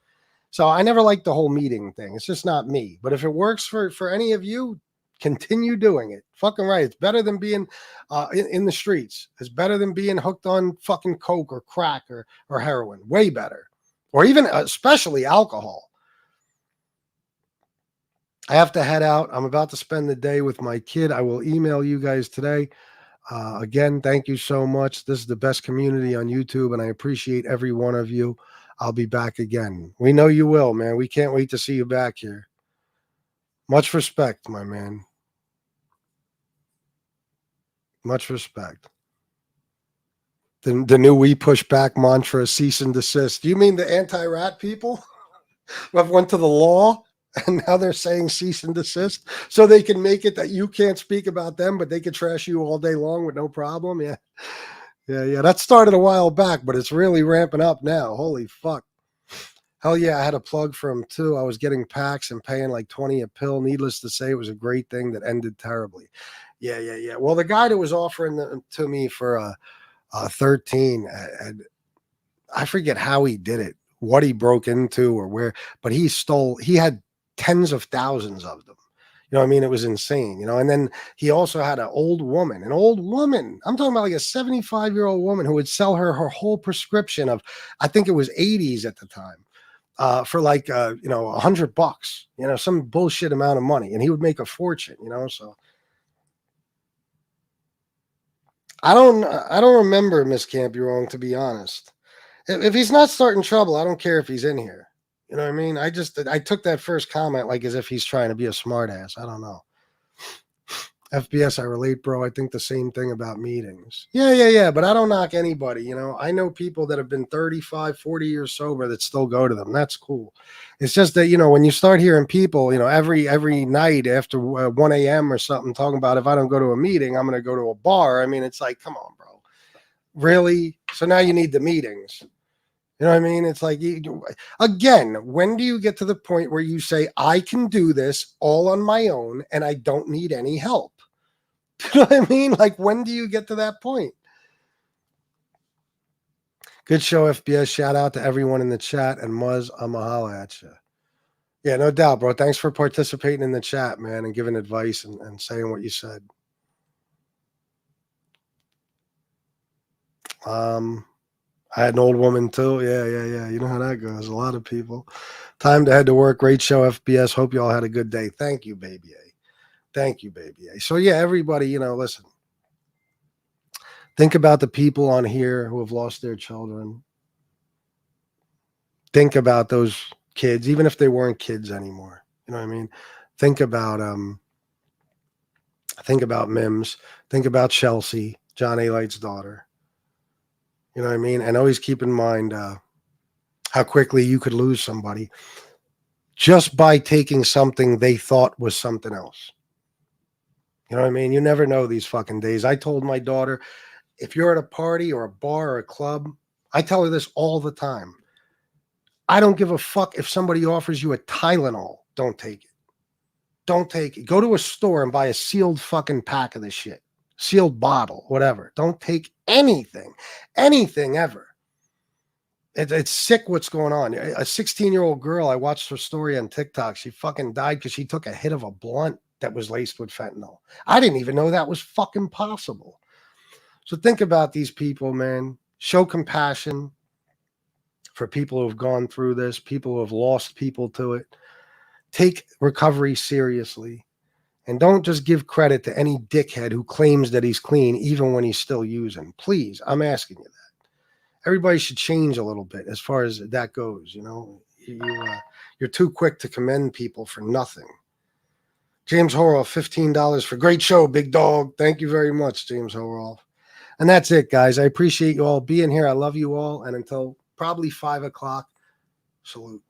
So I never liked the whole meeting thing. It's just not me. But if it works for any of you, continue doing it. Fucking right. It's better than being in the streets. It's better than being hooked on fucking coke or crack or heroin. Way better. Or even especially alcohol. I have to head out. I'm about to spend the day with my kid. I will email you guys today. Again, thank you so much. This is the best community on YouTube, and I appreciate every one of you. I'll be back again. We know you will, man. We can't wait to see you back here. Much respect, my man. Much respect. The new "we push back" mantra, cease and desist. You mean the anti-rat people who have went to the law and now they're saying cease and desist so they can make it that you can't speak about them, but they can trash you all day long with no problem? Yeah. That started a while back, but it's really ramping up now. Holy fuck. Hell yeah, I had a plug for him too. I was getting packs and paying like 20 a pill. Needless to say, it was a great thing that ended terribly. Yeah. Well, the guy that was offering them to me for 13, I forget how he did it, what he broke into or where, but he had tens of thousands of them. You know what I mean? It was insane, and then he also had an old woman. I'm talking about like a 75-year-old woman who would sell her whole prescription of, I think it was 80s at the time. For like, $100, some bullshit amount of money, and he would make a fortune, so I don't remember Miss Can't Be Wrong, to be honest. If he's not starting trouble, I don't care if he's in here. You know what I mean? I took that first comment like as if he's trying to be a smart ass. I don't know. FBS, I relate, bro. I think the same thing about meetings. Yeah. But I don't knock anybody. I know people that have been 35, 40 years sober that still go to them. That's cool. It's just that, when you start hearing people, every night after 1 a.m. or something talking about, if I don't go to a meeting, I'm going to go to a bar. I mean, it's like, come on, bro. Really? So now you need the meetings. You know what I mean? It's like, again, when do you get to the point where you say, I can do this all on my own and I don't need any help? You know what I mean? Like, when do you get to that point? Good show, FBS. Shout out to everyone in the chat. And Muzz, I'm a holla at you. Yeah, no doubt, bro. Thanks for participating in the chat, man, and giving advice and saying what you said. I had an old woman too. Yeah. You know how that goes. A lot of people. Time to head to work. Great show, FBS. Hope you all had a good day. Thank you, baby A. Thank you, baby A. So yeah, everybody, listen. Think about the people on here who have lost their children. Think about those kids, even if they weren't kids anymore. You know what I mean? Think about Mims. Think about Chelsea, John A. Light's daughter. You know what I mean? And always keep in mind how quickly you could lose somebody just by taking something they thought was something else. You know what I mean? You never know these fucking days. I told my daughter, if you're at a party or a bar or a club, I tell her this all the time. I don't give a fuck if somebody offers you a Tylenol. Don't take it. Don't take it. Go to a store and buy a sealed fucking pack of this shit. Sealed bottle, whatever. Don't take anything ever. It's sick what's going on. A 16-year-old girl, I watched her story on TikTok. She fucking died because she took a hit of a blunt that was laced with fentanyl. I didn't even know that was fucking possible. So think about these people, man. Show compassion for people who have gone through this, people who have lost people to it. Take recovery seriously. And don't just give credit to any dickhead who claims that he's clean, even when he's still using. Please, I'm asking you that. Everybody should change a little bit as far as that goes. You're too quick to commend people for nothing. James Horoff, $15 for great show, big dog. Thank you very much, James Horoff. And that's it, guys. I appreciate you all being here. I love you all. And until probably 5 o'clock, salute.